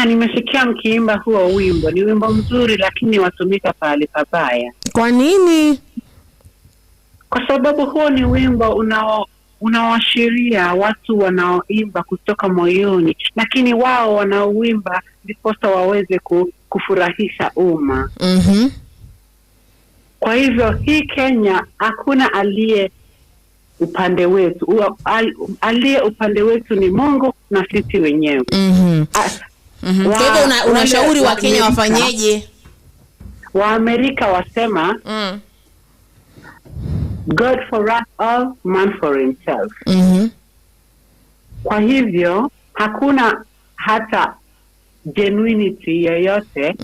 Nimesikia mkiimba huo wimbo. Ni wimbo mzuri lakini watumika pale pabaya. Kwa nini? Kwa sababu huo ni wimbo unaoashiria watu wanaoimba kutoka moyoni, lakini wao wanaoimba ndiposa waweze kufurahisha umma. Kwa hivyo hii Kenya hakuna aliye upande wetu. Aliye upande wetu ni Mungu na sisi wenyewe. Kwa hivyo unashauri wa Kenya wafanyeje? Wa Amerika wasema God for us all, man for himself. Kwa hivyo hakuna hata genuinity yoyote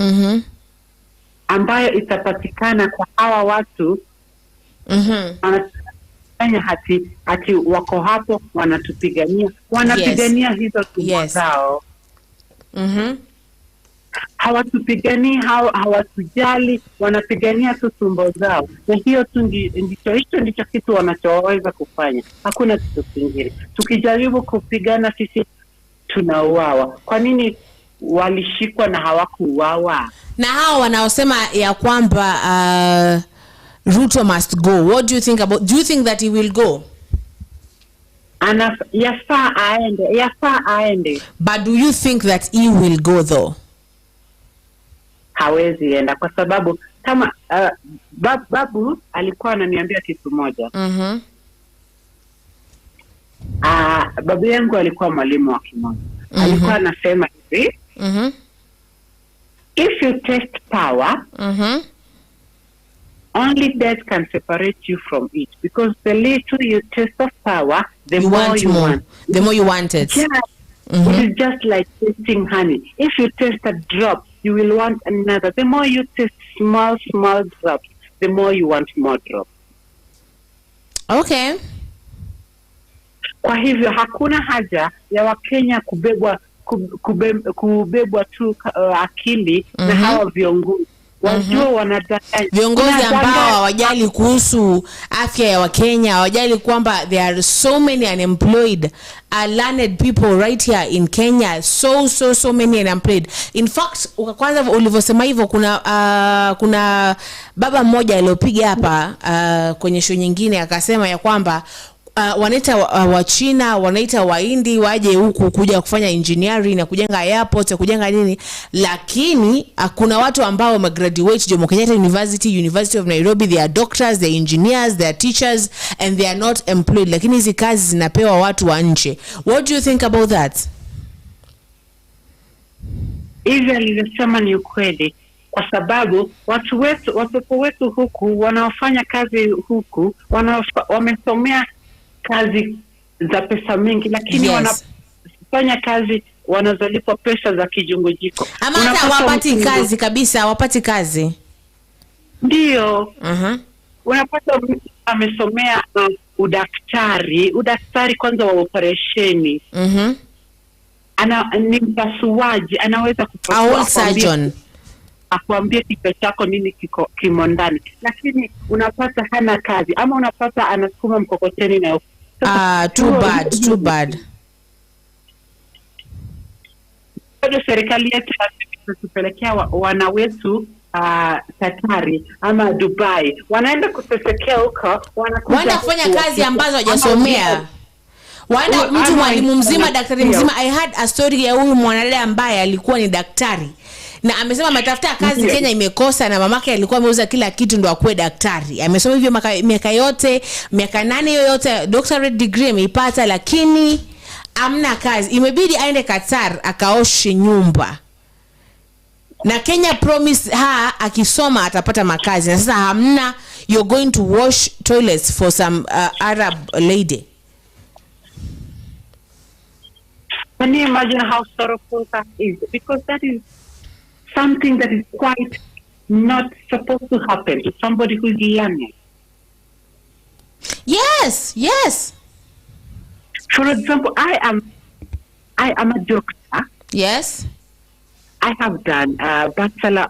ambayo itapatikana kwa hawa watu wanafanya hati wako hapo wanatupigania hizo tumbo zao. Hawatupiganii, hawatujali, wanapigania tu tumbo zao. Na hiyo tu ndicho kitu wanachoweza kufanya. Hakuna kitu kingine. Tukijaribu kupigana sisi tunauawa. Kwa nini walishikwa na hawakuuawa? Na hao wanaosema ya kwamba Ruto must go, what do you think about? Do you think that he will go? Yafaa aende. But do you think that he will go though? Hawezi enda kwa sababu kama babu alikuwa ananiambia kitu moja. Babu yangu alikuwa mwalimu wa kimoja. Alikuwa anasema hivi, if you test power, only death can separate you from it, because the little you taste of power, the more you want. The more you want it. It is just like tasting honey. If you taste a drop, you will want another. The more you taste small drops, the more you want more drops. Okay. Kwa hivyo hakuna haja ya Wakenya kubebwa tu akili na hawa viongozi. Wajua wanadanganya. Viongozi ambao hawajali kuhusu afya ya Wakenya, hawajali kwamba there are so many unemployed learned people right here in Kenya, so many unemployed. In fact, kwanza ulivyosema hivyo kuna baba mmoja aliyopiga hapa kwenye show nyingine akasema ya kwamba wanaita wa China, wanaita Wahindi waje huku kuja kufanya engineering na kujenga airport, kujenga nini, lakini kuna watu ambao wamegraduate Jomo Kenyatta University of Nairobi, they are doctors, they are engineers, they are teachers, and they are not employed, lakini hizi kazi zinapewa watu wa nje. What do you think about that? Hivi alisema ni ukweli, kwa sababu watoto wetu huku wanaofanya kazi huku wamesomea kazi za pesa mingi, lakini wanafanya kazi wanazolipwa pesa za kijungujiko. Ama hata wapati kazi kabisa, wapati kazi. Ndio. Unapata mtu amesomea udaktari kwanza wa operesheni. Ni mpasuaji, anaweza kupasua surgeon. Akuambie kichwa chako nini kimo ndani, lakini unapata hana kazi, ama unapata anasukuma mkokoteni na too bad. Bado serikali yetu inatupelekea wana wetu Katari ama Dubai, wanaenda kutesekea huko, wanaenda kufanya kazi ambazo hawajasomea. Mtu mwalimu mzima, daktari mzima. I had a story ya huyu mwanadada ambaye alikuwa ni daktari na amesema ametafuta kazi Kenya imekosa, na mamake alikuwa ameuza kila kitu ndo akuwe daktari. Amesoma hivyo miaka yote, miaka 8 yote, doctorate degree ameipata, lakini amna kazi. Imebidi aende Qatar akaoshe nyumba. Na Kenya promise akisoma atapata makazi, na sasa hamna. You're going to wash toilets for some Arab lady. Can you imagine how sorrowful that is? Because that is something that is quite not supposed to happen to somebody who is learning. Yes. For example, I am a doctor. Yes. I have done a bachelor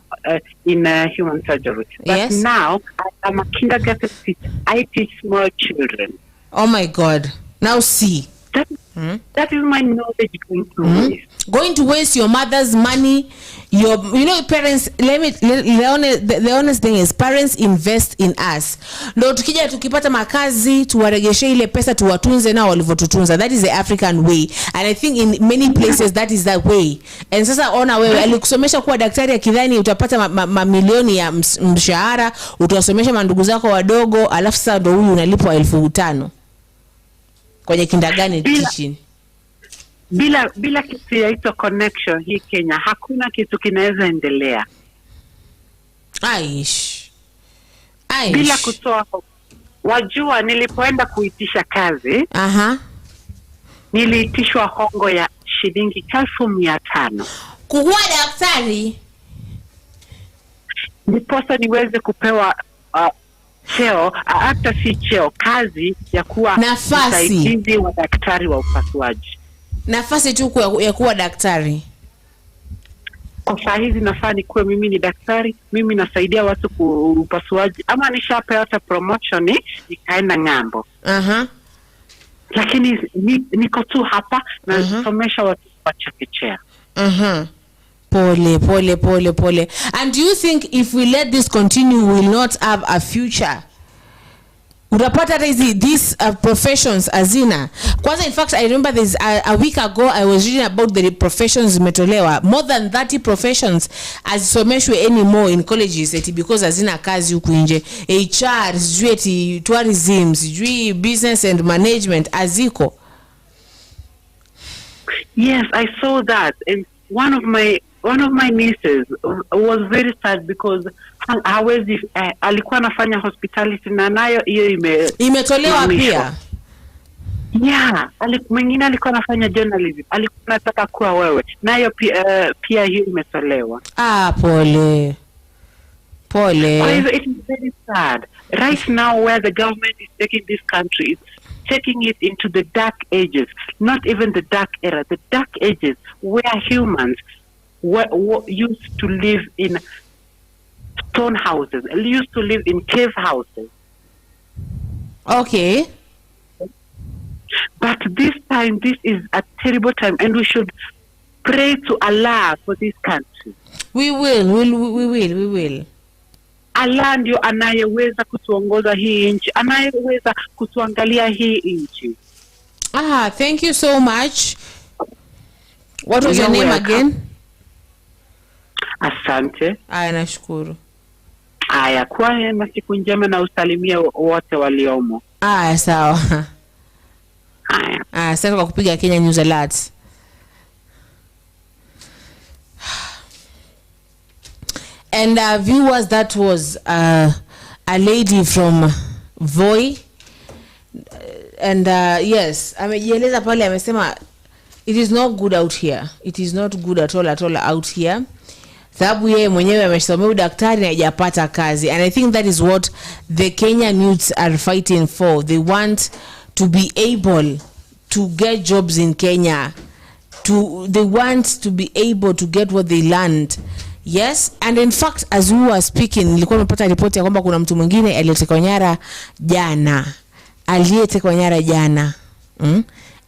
in human surgery. But now I am a kindergarten teacher. I teach small children. Oh my God. Now see. That is my knowledge going to waste your mother's money. Parents, the honest thing is parents invest in us. Ndio tukija tukipata makazi tuwaregeshe ile pesa tuwatunze nao walivyotutunza. That is the African way, and I think in many places that is that way. And sasa ona wewe alikusomesha kuwa daktari akidhani utapata mamilioni ya mshahara, utawasomesha mandugu zako wadogo, alafu sasa ndio huyu unalipwa 5,000 kwenye kindagani teaching. Bila kitu yaitwa connection hii Kenya, hakuna kitu kinaweza endelea. Aish. Bila kutoa. Wajua nilipoenda kuitisha kazi, niliitishwa hongo ya shilingi 1,500 kuwa daktari, ndiposa niweze kupewa cheo, hata si cheo, kazi ya kuwa msaidizi wa daktari wa upasuaji. Nafasi tu ya kuwa daktari. Kwa saa hizi nafaa nikuwe mimi ni daktari, mimi nasaidia watu upasuaji, ama nishapewa hata promotion nikaenda ng'ambo. Lakini niko tu hapa na somesha watu wa chekechea. Pole. And do you think if we let this continue we will not have a future? Utapata these professions azina. Kwanza, in fact, I remember there's a week ago I was reading about the professions zimetolewa. More than 30 professions azisomeshwe anymore in colleges because azina kazi huku nje. HR, sijui tourism, sijui business and management aziko. Yes, I saw that, and one of my nieces was very sad because hawezi alikuwa anafanya hospitality na nayo hiyo imetolewa pia. Mwingine alikuwa anafanya journalism, alikuwa anataka kuwa wewe, nayo pia hiyo imetolewa. Pole. Pole. It is very sad. Right now, where the government is taking this country, it's taking it into the dark ages, not even the dark era, the dark ages where humans used to live in stone houses, used to live in cave houses. Okay. But this time, this is a terrible time, and we should pray to Allah for this country. We will. Allah ndio anayeweza kutuongoza hii nchi, anayeweza kutuangalia hii nchi. Thank you so much. What was your name again? Asante. Nashukuru. Kwa hema, siku njema na usalimie wote waliomo. Sawa. Asante kwa kupiga Kenya News Alert. And viewers, that was a lady from Voi. And yes, amejieleza pale, amesema it is not good out here. It is not good at all out here. Sababu yeye mwenyewe amesomea udaktari na hajapata kazi. And I think that is what the Kenyan youths are fighting for. They want to be able to get jobs in Kenya. They want to be able to get what they learned. Yes, and in fact, as we were speaking, nilikuwa nimepata ripoti ya kwamba kuna mtu mwingine aliyetekwa nyara jana.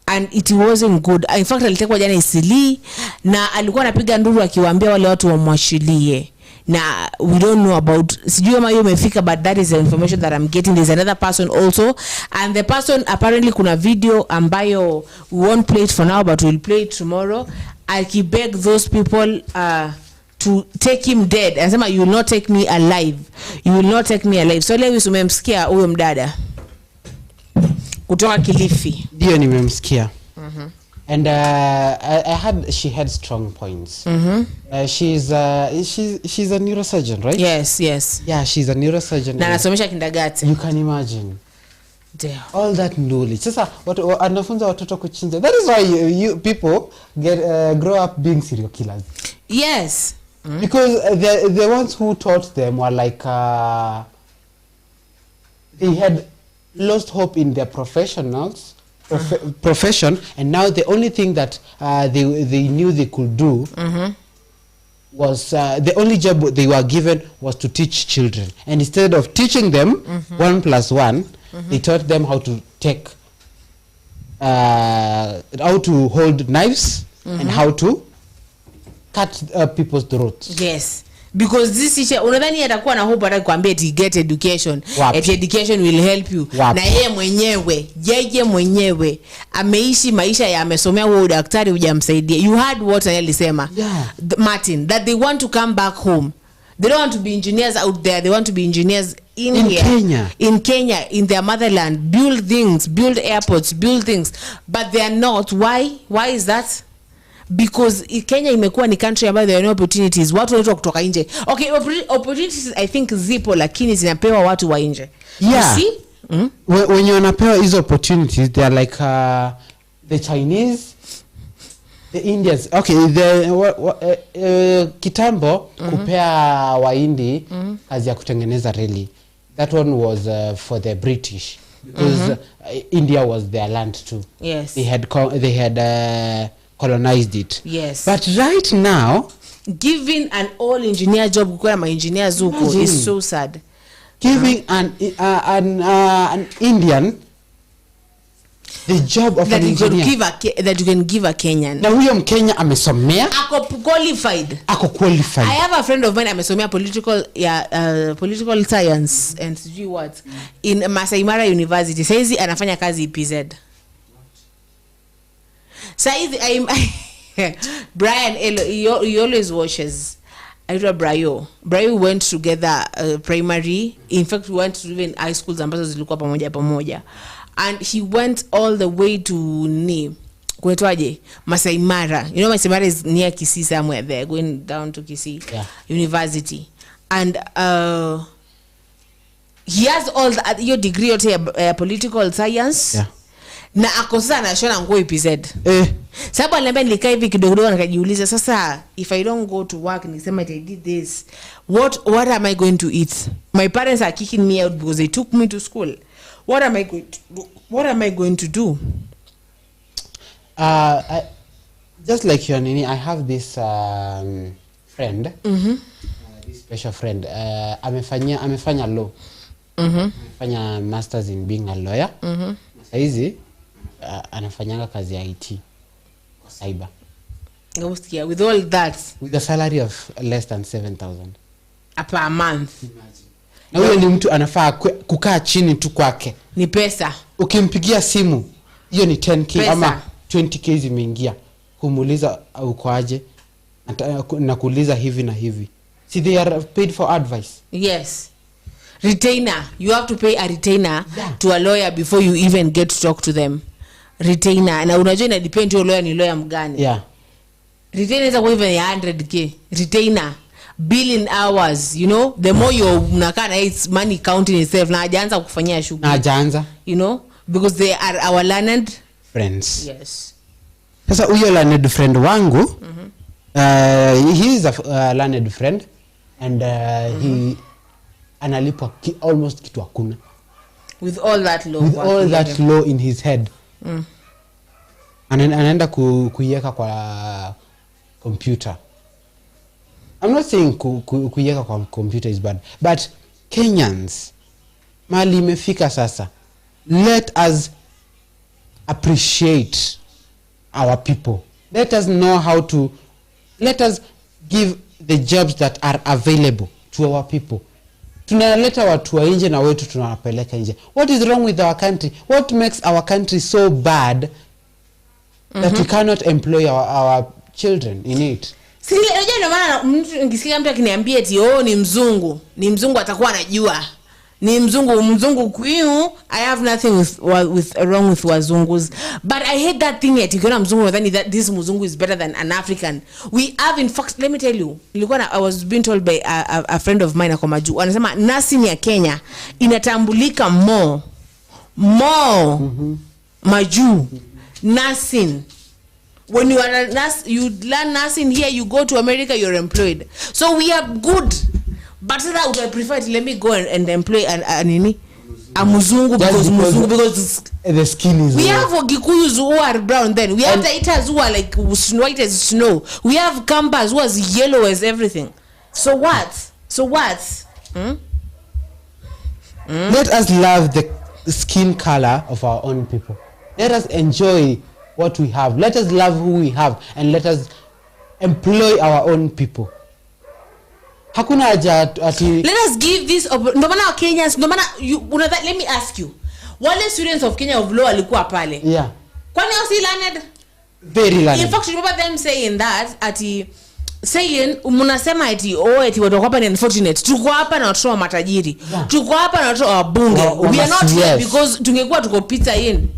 And it wasn't good. In fact, alitekwa jana Isili na alikuwa anapiga nduru akiwaambia wale watu wamwachilie. Na we don't know about, sijui kama hiyo imefika, but that is the information that I'm getting. There's another person also, and the person apparently kuna video ambayo we won't play it for now, but we'll play it tomorrow. I beg those people to take him dead. Anasema, you will not take me alive. You will not take me alive. So leo umemsikia huyo mdada kutoka Kilifi. Ndio nimemsikia. And I had, she had strong points. She's a neurosurgeon, right? Yes. Yeah, she's a neurosurgeon. Na anasomesha kindergarten. You can imagine. Damn. All that knowledge. Sasa anafunza watoto kuchinja. That is why you people grow up being serial killers. Yes. Because the ones who taught them were like they had lost hope in their profession, and now the only thing that they knew they could do was the only job they were given was to teach children, and instead of teaching them 1 + 1, they taught them how to take how to hold knives and how to cut people's throats. Yes, because this teacher unadhani atakuwa na hope atakwambia to get education. Education will help you. Na yeye mwenyewe ameishi maisha ya amesomea huo daktari hujamsaidia. You heard what alisema, Martin, that they want to come back home. They don't want to be engineers out there. They want to be engineers in here. In Kenya, in their motherland, build things, build airports, build things. But they are not. Why is that? Because Kenya imekuwa ni country ambayo there are no opportunities. Watu wanaitwa kutoka nje. Okay, opportunities I think zipo, lakini zinapewa watu wa nje. Yeah. You see? When you wanapewa hizo opportunities, they are like the Chinese, the Indians. Okay, kitambo kupea waindi kazi ya kutengeneza reli. That one was for the British, because India was their land too. Yes. They had colonized it. Yes. But right now, giving an all engineer job kwa ma engineers huko is so sad. Giving an Indian the job of that an engineer that you can give a Kenyan. Na huyo Mkenya amesomea, ako qualified. I have a friend of mine amesomea political science and what in Masai Mara University. Saizi anafanya kazi PZ. Saizi Brian he always watches. Brayo went together primary. In fact, we went to even high schools ambazo zilikuwa pamoja. And he went all the way to kuetwaje Masai Mara. You know Masai Mara is near Kisii somewhere there, going down to Kisii University. And he has all your degree of political science. Yeah. Na akosa na shona nguo IPZ. Sababu aliniambia nilikaa hivi kidogo nikajiuliza sasa if I don't go to work nikisema I did this what am I going to eat? My parents are kicking me out because they took me to school. What am I going to do? Just like your nini, I have this friend. This special friend. Amefanya law. Amefanya masters in being a lawyer. Sasa hizi anafanyanga kazi ya IT kwa cyber. Yeah, with all that, with a salary of less than 7,000 per month. Na huyo ni mtu anafaa kukaa chini tu kwake. Ni pesa. Ukimpigia simu hiyo ni 10k pesa. Ama 20k zimeingia. Kumuuliza uko aje na kuuliza hivi na hivi. See, they are paid for advice. Yes. Retainer. You have to pay a retainer to a lawyer before you even get to talk to them. Retainer. Na unajua ina depend your lawyer ni lawyer mgani. Yeah. Retainer is even 100k. Retainer. Billing hours, you know, the more you mnakaa na it's money counting itself na hajaanza kufanyia shughuli. Na hajaanza. You know, because they are our learned friends. Yes. Sasa huyo learned friend wangu, he is a learned friend and he analipwa almost kitu hakuna. With all that law. With all that law in his head. Anaenda kuiweka kwa computer. I'm not saying kuiweka kwa computer is bad, but Kenyans mali imefika sasa. Let us appreciate our people. Let us know how to, let us give the jobs that are available to our people. Tunaleta watu wa nje na wetu tunawapeleka nje. What is wrong with our country? What makes our country so bad that we cannot employ our children in it? Si unajua ndio maana mtu ngisikia mtu akiniambia eti ni mzungu atakuwa anajua. Ni mzungu kwenu. I have nothing wrong with wazungus, but I hate that thing yet ukiona mzungu nadhani that this mzungu is better than an African. We have, in fact, let me tell you, I was being told by a friend of mine akoma juu anasema nursing ya Kenya inatambulika more majuu nursing. When you are a nurse, you learn nursing here, you go to America, you're employed. So we are good. But that would I prefer to let me go and employ a muzungu because the skin is. We have Ogikuyus who are brown then. We have Taitas who are like white as snow. We have Kambas who are as yellow as everything. So what? Let us love the skin color of our own people. Let us enjoy what we have. Let us love who we have and let us employ our own people. Hakuna haja ati. Let us give this ndo maana Kenyans, ndo maana let me ask you. Wale students of Kenya of law walikuwa pale. Yeah. Kwani wao si learned? Very learned. In fact, remember them saying that saying mnasema eti watu hapa ni unfortunate. Tuko hapa na watu wa matajiri. Yeah. Tuko hapa na watu wa bunge. We are not here because tungekuwa tuko pizza in.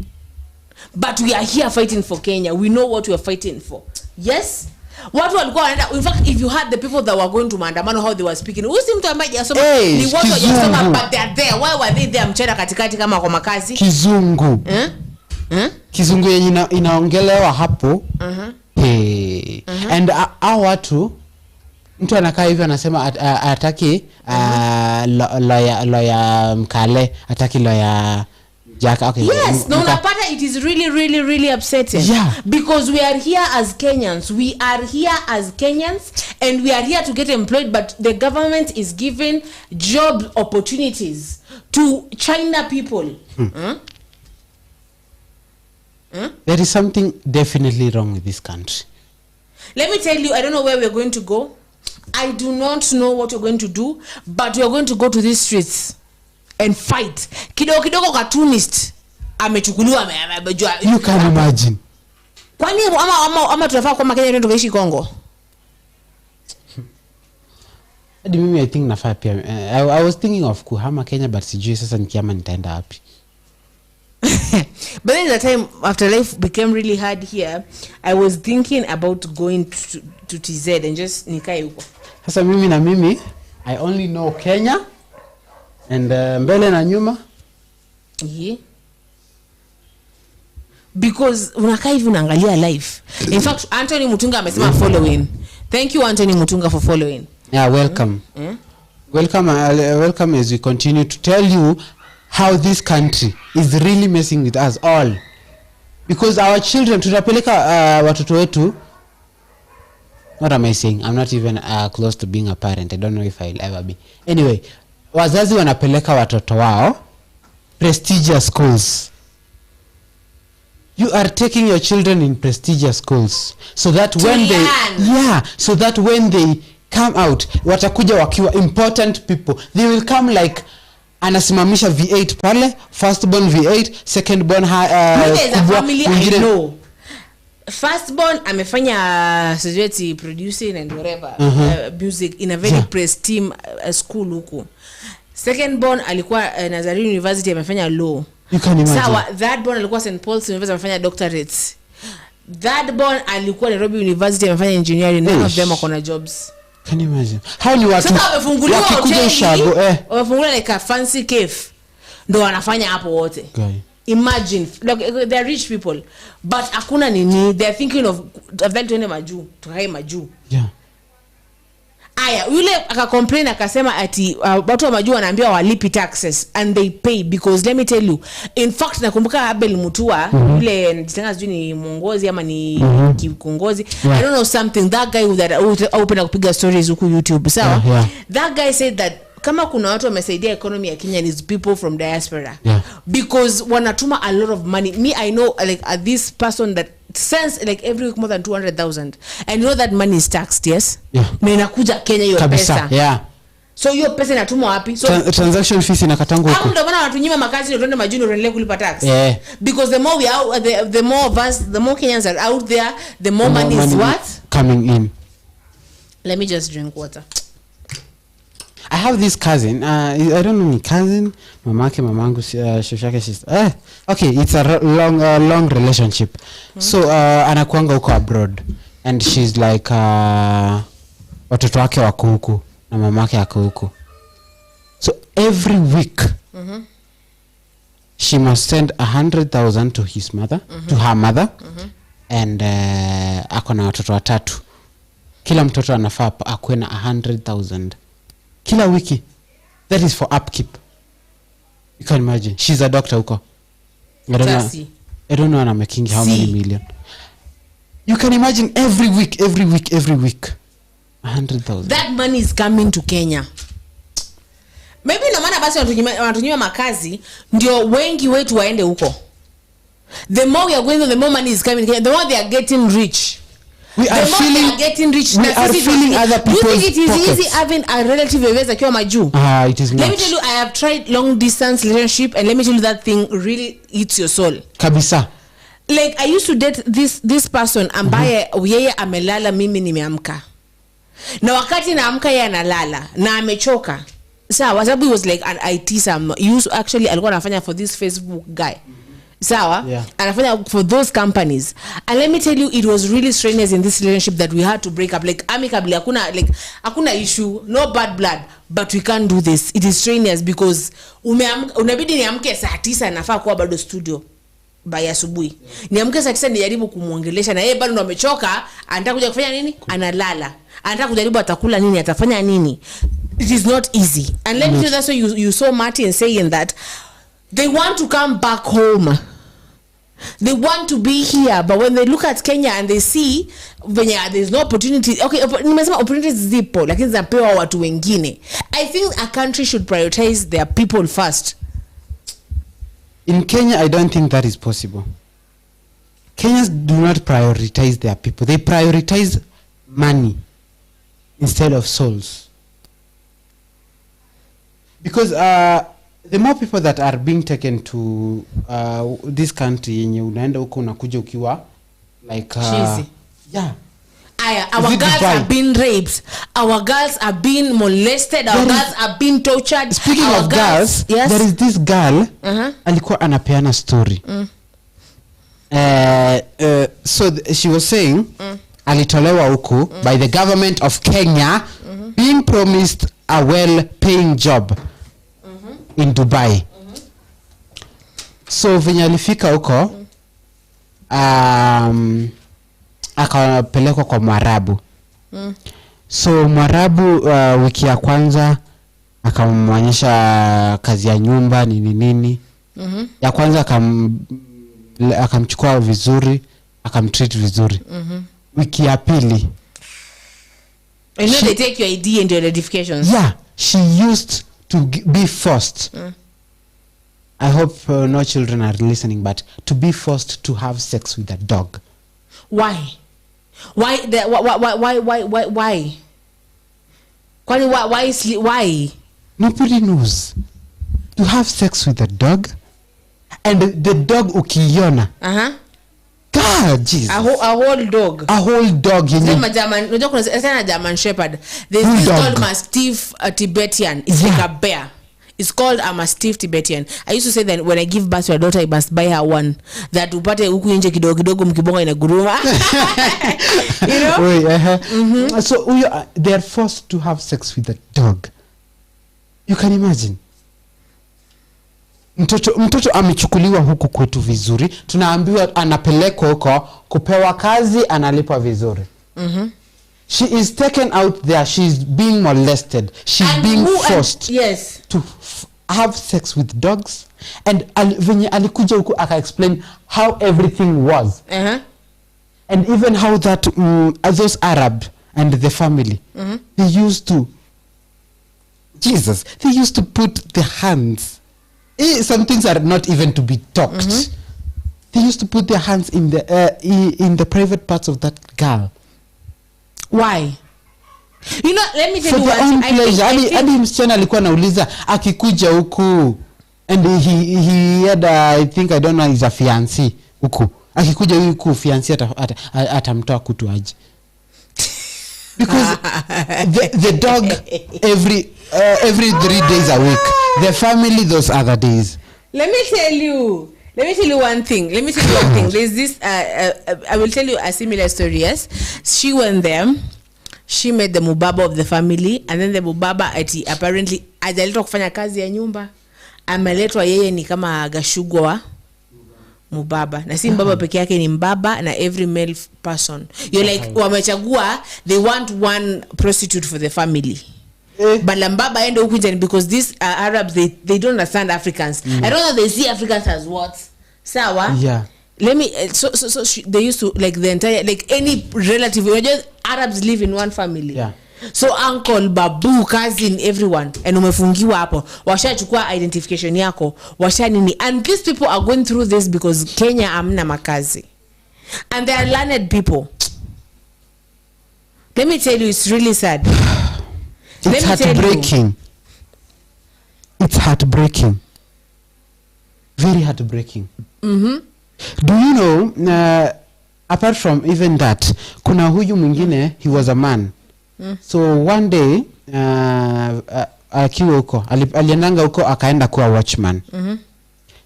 But we are here fighting for Kenya. We know what we are fighting for. Yes. Watu walikuwa wanaenda, in fact, if you had the people that were going to maandamano how they were speaking, usi mtu ambaye hajasoma ni watu hawajasoma but they are there. Why were they there mchana katikati kama kwa makazi? Kizungu. Kizungu yenye inaongelewa hapo. And watu mtu anakaa hivi anasema ataki lawyer Mkale, ataki lawyer Jack. Okay. Yes, no, Napata, it is really, really, really upsetting. Yeah. Because we are here as Kenyans. We are here as Kenyans and we are here to get employed, but the government is giving job opportunities to China people. There is something definitely wrong with this country. Let me tell you, I don't know where we're going to go. I do not know what we're going to do, but we're going to go to these streets and fight. Kidogo cartoonist amechukuliwa amejua. You can imagine. Kwani ama tunafaa kwa Kenya ndio tukaishi Kongo? Hadi mimi I think nafaa pia. I was thinking of kuhama Kenya but sijui sasa nikiama nitaenda wapi. But then the time after life became really hard here, I was thinking about going to TZ and just nikae huko. Sasa mimi I only know Kenya and mbele na nyuma. Yeah. because unakaa hivi unaangalia life. In fact Anthony Mutunga amesema following. Thank you Anthony Mutunga for following. Yeah, welcome. Welcome as we continue to tell you how this country is really messing with us all, because our children tunapeleka watoto wetu. What am I saying? I'm not even close to being a parent. I don't know if I'll ever be. Anyway, wazazi wanapeleka watoto wao prestigious schools. You are taking your children in prestigious schools so that when they come out watakuja wakiwa important people. They will come like anasimamisha V8 pale, firstborn V8, secondborn firstborn amefanya suggested producing and whatever music in a very prestigious school huko. Secondborn alikuwa Nazarene University amefanya law. You can imagine. Sawa, thirdborn alikuwa St Paul's University amefanya doctorates. Thirdborn alikuwa Nairobi University amefanya engineering. None of them are on jobs. Can you imagine? How ni watu wakikuja ushago wamefunguliwa like a fancy cafe ndo wanafanya hapo wote. Imagine like they are rich people but hakuna nini, they are thinking of afadhali tuende majuu, tukae majuu. Yeah. Aya, yule akacomplain akasema ati watu wa majuu wanaambiwa walipi taxes and they pay, because let me tell you, in fact nakumbuka Abel Mutua yule nitanga sijui ni mwongozi ama ni kiongozi, I don't know something, that guy who that open kupiga stories huku YouTube, sawa? That guy said that kama kuna watu wamesaidia economy ya Kenya is people from diaspora, because wanatuma a lot of money. Me, I know like this person that sends like every week more than 200,000 and you know that money is taxed, yes? Na inakuja Kenya hiyo pesa. So hiyo pesa inatumwa wapi? So transaction fees inakatangwa huko. Ndio maana watunyima makazi ndio tuende majuni uendelee kulipa tax. Because the more we are the more of us, the more Kenyans are out there, the more money is what coming in. Let me just drink water. I have this cousin, I don't know, my cousin, mamake, mamangu, shoshake, sister. Okay, it's a long relationship. So anakuanga huko abroad and she's like watoto wake wako huko na mamake yako huko. So every week she must send 100,000 to his mother, to her mother, and ako na watoto watatu. Kila mtoto anafaa akuwe na 100,000 kila wiki. That is for upkeep. You can imagine. She's a doctor huko. I don't know I'm making how many million. You can imagine every week 100,000. That money is coming to Kenya. Maybe no maana basi wanatunyima makazi ndio wengi wetu waende huko. The more we are going, the more money is coming to Kenya. The more they are getting rich. We are feeling other people. Do you think it is easy having a relative who is akiwa majuu? It is not. Let me tell you, I have tried long distance relationship and let me tell you that thing really eats your soul. Kabisa. Like I used to date this person ambaye yeye amelala mimi nimeamka. Na wakati naamka yeye analala na amechoka. Sawa, sababu he was like an IT actually alikuwa anafanya for this Facebook guy. Sawa, anafanya for those companies, and let me tell you, it was really strenuous in this relationship that we had to break up like amicably. Hakuna issue, no bad blood, but we can't do this. It is strenuous because unabidi niamke saa 9 nafaa kuwa bado studio by asubuhi. Niamke saa 9 nijaribu kumuongelesha na yeye bado ndo amechoka, anataka kuja kufanya nini? Analala. Anataka kujaribu atakula nini, atafanya nini. It is not easy. And let me tell you, that's why you saw Martin saying that they want to come back home. They want to be here, but when they look at Kenya and they see there's no opportunity. Okay, nimesema opportunities zipo lakini zinapewa watu wengine. I think a country should prioritize their people first. In Kenya, I don't think that is possible. Kenyans do not prioritize their people. They prioritize money instead of souls. Because the more people that are being taken to this country yenye unaenda huko unakuja ukiwa like our girls are being raped, our girls are being molested, our girls are being tortured. Speaking of girls, there is this girl alikuwa anapeana story. So she was saying alitolewa huko by the government of Kenya, being promised a well-paying job in Dubai. So venye alifika huko akapelekwa kwa Mwarabu. So Mwarabu wiki ya kwanza akamwonyesha kazi ya nyumba nini. Ya kwanza akamchukua vizuri, akamtreat vizuri. Wiki ya pili, you know they take your ID and your identifications. Yeah, she used to be forced. I hope no children are listening, but to be forced to have sex with a dog. Why? Why? Why? Nobody knows. To have sex with a dog, and the dog ukiona. God, Jesus. A whole dog. A whole dog. German Shepherd. There's this called Mastiff Tibetan. It's like a bear. It's called a Mastiff Tibetan. I used to say that when I give birth to a daughter, I must buy her one. That upate huku nje kidogo mkibonga inaguruma. You know? So they are forced to have sex with a dog. You can imagine. Mtoto amechukuliwa huku kwetu vizuri. Tunaambiwa anapelekwa huko kupewa kazi, analipwa vizuri. She is taken out there. She is being molested. She's being forced to have sex with dogs. And venye alikuja huku aka explain how everything was. And even how that those Arab and the family, they used to put their hands. Some things are not even to be talked. They used to put their hands in the private parts of that girl. Why? You know, let me tell you what. Hadi msichana alikuwa anauliza akikuja huku, and he had I don't know, is a fiancé huku. Akikuja huku fiancé atamtoa kutu aje. Because the dog every 3 days a week, the family those other days. Let me tell you one thing. There's this I will tell you a similar story. Yes, she went there, she met the mubaba of the family, and then the mubaba apparently ajaletwa kufanya kazi ya nyumba, ameletwa yeye ni kama gashugwa wa mubaba, na si mbaba peke yake, ni mbaba na every male person. You're like wamechagua, they want one prostitute for the family. But Lambaba ende huku nje because these Arabs they don't understand Africans. I don't know, they see Africans as what? Sawa? Yeah. Let me so they used to, like, the entire, like, any relative, just Arabs live in one family. Yeah. So uncle, babu, cousin, everyone, and umefungiwa hapo, washachukua identification yako, washanini, and these people are going through this because Kenya amna makazi, and they are learned people. Let me tell you, it's really sad. It's heartbreaking. It's heartbreaking. Very heartbreaking. Do you know, apart from even that, kuna huyu mwingine, he was a man. So one day, akiwa huko, aliendanga huko akaenda kuwa watchman.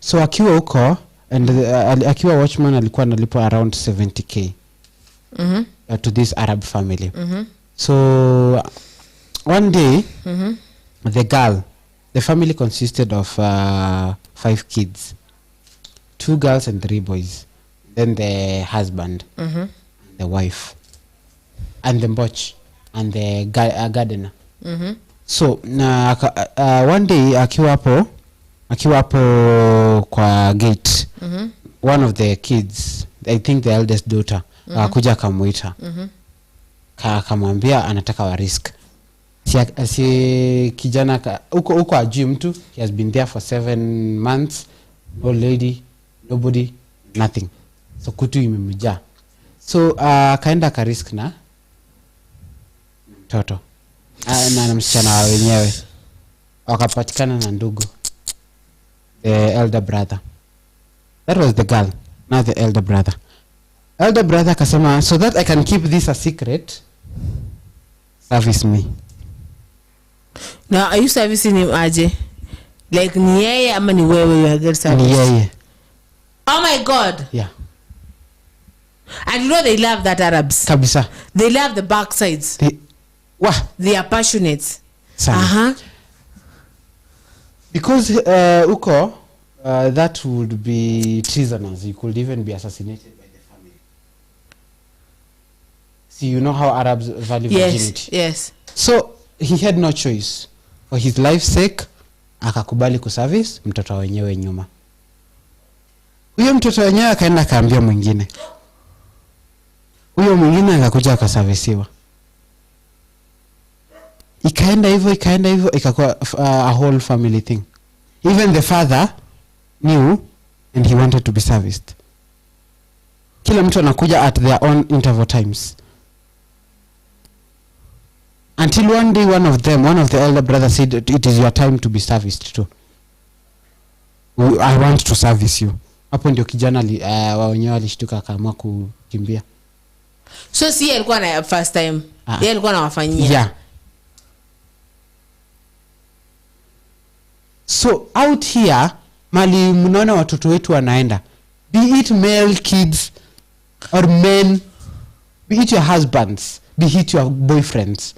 So akiwa huko, and akiwa watchman alikuwa analipwa around 70k to this Arab family. So one day, the family consisted of 5 kids, 2 girls and 3 boys. Then the husband, the wife, and the butch, and the gardener. So one day akiwa hapo kwa gate, one of the kids, I think the eldest daughter, kuja akamuita, akamwambia anataka wa risk. Si kijana huko ajui mtu, he has been there for 7 months, old lady, nobody, nothing. So kutu imemjaa. So kaenda ka risk na mtoto na msichana wenyewe, wakapatikana na ndugu, the elder brother. That was the girl, not the elder brother. Elder brother akasema, so that I can keep this a secret, service me. Now, are you servicing him aje? Like ni yeye ama ni wewe you get service? Ni yeye. Oh my God. Yeah. And you know they love that Arabs. Kabisa. They love the backsides. They are passionate. Because uko that would be treasonous. You could even be assassinated by See, you know how Arabs value virginity. Yes. So he had no choice. For his life's sake, akakubali kuservice mtoto wenyewe nyuma. Huyo mtoto wenyewe akaenda kaambia mwingine. Huyo mwingine akakuja akaserviciwa. Ikaenda hivyo ikakuwa a whole family thing. Even the father knew and he wanted to be serviced. Kila mtu anakuja at their own interval times. Until one day one of the elder brothers said, it is your time to be serviced too. I want to service you. Hapo ndio kijana wenyewe alishtuka akaamua kukimbia. So si alikuwa na first time. Yeye alikuwa anawafanyia. Yeah. So out here mali mnaona watoto wetu wanaenda, be it male kids or men, be it your husbands, be it your boyfriends.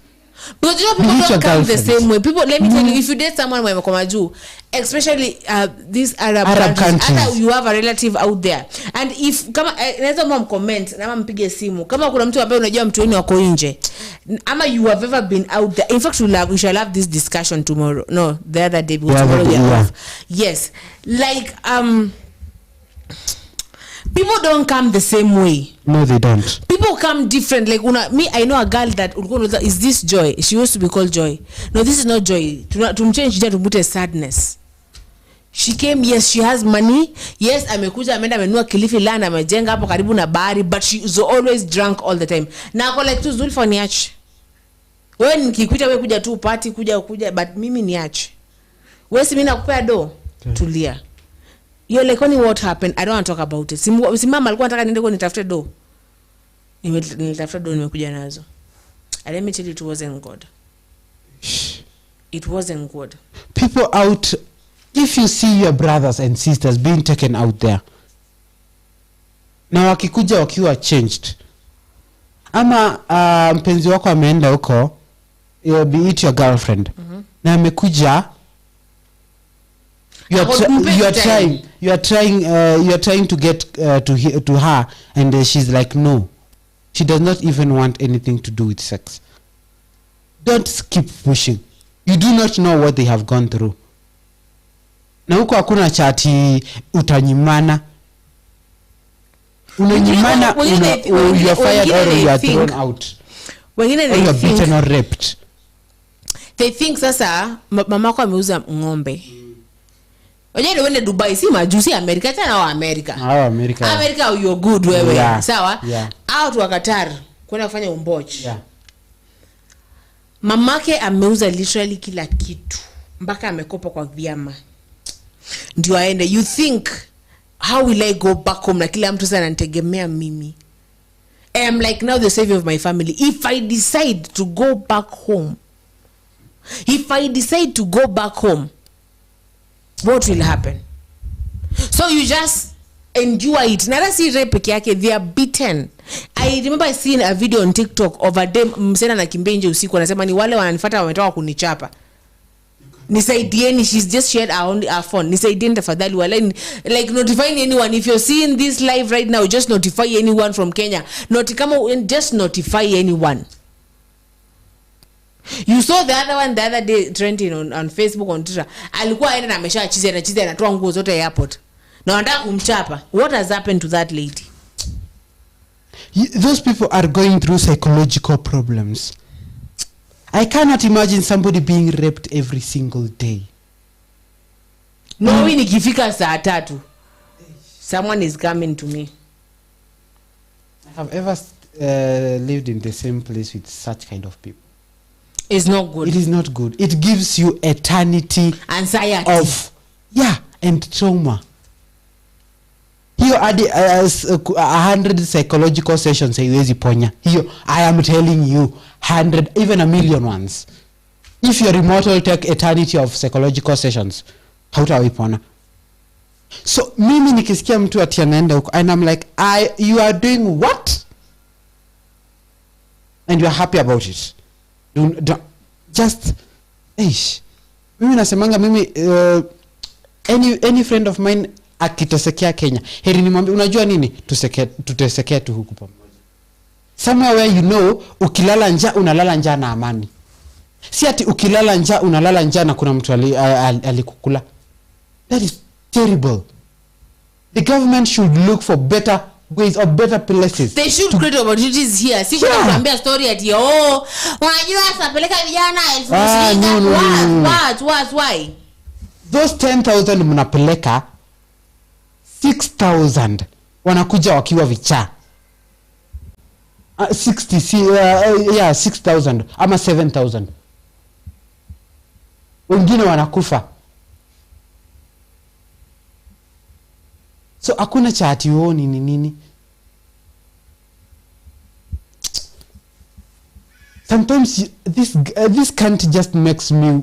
Because you know people don't come the same way. People, let me tell you, if you date someone mwenye kama juu, especially these Arab countries, hata you have a relative out there, and if kama naweza comment na mpige simu kama kuna mtu ambaye unajua mtu wenu wako nje, ama you have ever been out there. In fact, we shall have this discussion tomorrow. No, the other day, because tomorrow we are off. Yes, like people don't come the same way. No, they don't. People come different. Like me, I know a girl that is this Joy. She used to be called Joy. No, this is not Joy. To change that to put a sadness. She came, yes, she has money. Yes, amekuja ameenda amenunua Kilifi land, amejenga hapo karibu na bahari, but she is always drunk all the time. Na ako like tu Zulfa niache. Wewe nikikuita wewe kuja tu party kuja, but mimi niache. Wewe si mimi nakupea do. Tulia. You're like, only what happened? I don't want to talk about it. Simama alikuwa anataka niende kwa nitafute do. Nilitafuta do nimekuja nazo. And let me tell you, it wasn't good. It wasn't good. People out, if you see your brothers and sisters being taken out there, na wakikuja wakiwa changed, ama mpenzi wako ameenda huko, be it your girlfriend, na amekuja, you are trying to get to her, and she's like, no, she does not even want anything to do with sex. Don't keep pushing. You do not know what they have gone through. Na huko hakuna chati utanyimana. Unanyimana, you are fired or you are thrown out. Wengine you are beaten or raped. They think sasa mamako ameuza ng'ombe. Wajani wende Dubai, si majusi Amerika, tena wa Amerika. Amerika you're good wewe. Yeah. Sawa? Yeah. Out wa Qatar kwenda kufanya umbochi. Yeah. Mamake ameuza literally kila kitu. Mpaka amekopa kwa vyama. Ndio aende. You think, how will I go back home? Na kila mtu sana nitegemea mimi. I am like now the savior of my family. If I decide to go back home, what will happen? So you just endure it. Nara si rape peke yake, they are beaten. I remember seeing a video on TikTok of a dem msena na kimbenje usiku anasema ni wale wananifuata wametoka kunichapa. Nisaidieni, she's just shared our phone. Nisaidieni tafadhali wala, like notifying anyone. If you're seeing this live right now, just notify anyone from Kenya. Just notify anyone. You saw the other day trending on Facebook, on Twitter. Alikuwa aenda na ameshachiza anatoa nguo zote airport. Na wanataka kumchapa. What has happened to that lady? Those people are going through psychological problems. I cannot imagine somebody being raped every single day. No, nikifika saa 3. Someone is coming to me. I have ever lived in the same place with such kind of people. It's not good. It is not good. It gives you eternity, anxiety of and trauma. Hiyo hadi 100 psychological sessions haiwezi ponya. Hiyo, I am telling you, 100, even a million ones. If your immortal take eternity of psychological sessions, hautawipona. So mimi nikisikia mtu ati anaenda huko, and I'm like, you are doing what? And you are happy about it. Don't just mimi nasemanga any friend of mine akitesekea Kenya, heri nimwambie unajua nini, tutesekea tu huku pamoja. somewhere where you know ukilala njaa unalala njaa na amani. Si ati ukilala njaa unalala njaa na kuna mtu alikukula. That is terrible. The government should look for better ways or better places. They should create opportunities here. Si kuna kuambia story ati unajua sapeleka vijana why? Those 10,000 mnapeleka 6,000 wanakuja wakiwa vichaa. 6,000 ama 7,000. Wengine wanakufa. So hakuna cha ati nini. Sometimes this can't just makes me.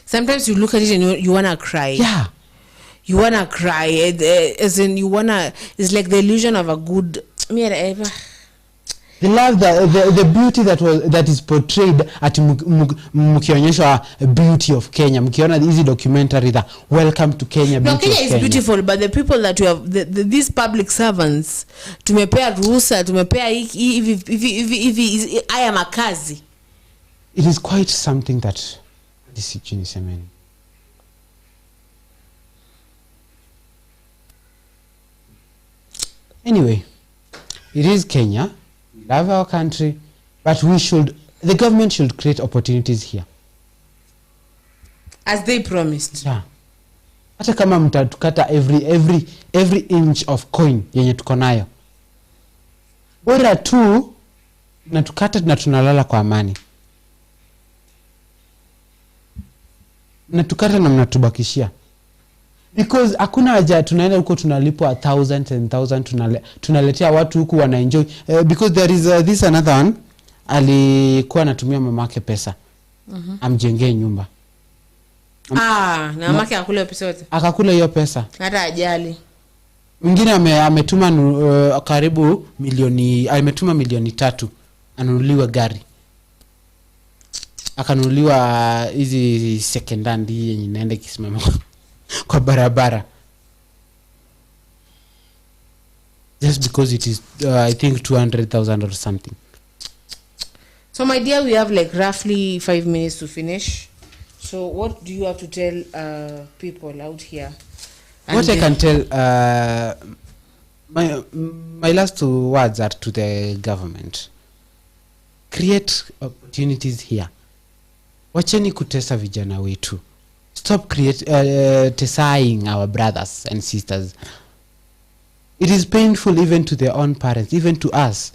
Sometimes you look at it and you wanna cry. Yeah. You wanna cry, as in you wanna. It's like the illusion of a good. The love, the beauty that is portrayed at mkionyesha beauty of Kenya. Mkiona hizi documentary that welcome to Kenya. No, Kenya is beautiful, but the people that you have, these public servants, tumepea ruhusa, tumepea hivi haya makazi. It is quite something that this is Anyway, it is Kenya. We love our country, but the government should create opportunities here. As they promised. Yeah. Hata kama mtatukata every inch of coin yenye tuko nayo. Bora tu natukata na tunalala kwa amani. Natukata na mnatubakishia. Because hakuna haja tunaenda huko tunalipwa 1,000 and 1,000 tunaletea watu huku wana enjoy because there is this another one alikuwa anatumia mamake pesa amjengee nyumba. Na mamake akakula pesa yote. Akakula hiyo pesa. Hata ajali. Mwingine ametuma karibu ametuma milioni 3 anunuliwa gari. Akanunuliwa hizi second hand yenye inaenda kisimama kwa barabara. Just because it is I think 200,000 or something. So my dear, we have like roughly 5 minutes to finish. So what do you have to tell people out here? What I can tell my last 2 words are to the government. Create opportunities here. Wacheni kutesa vijana wetu. Stop testing our brothers and sisters. It is painful even to their own parents, even to us.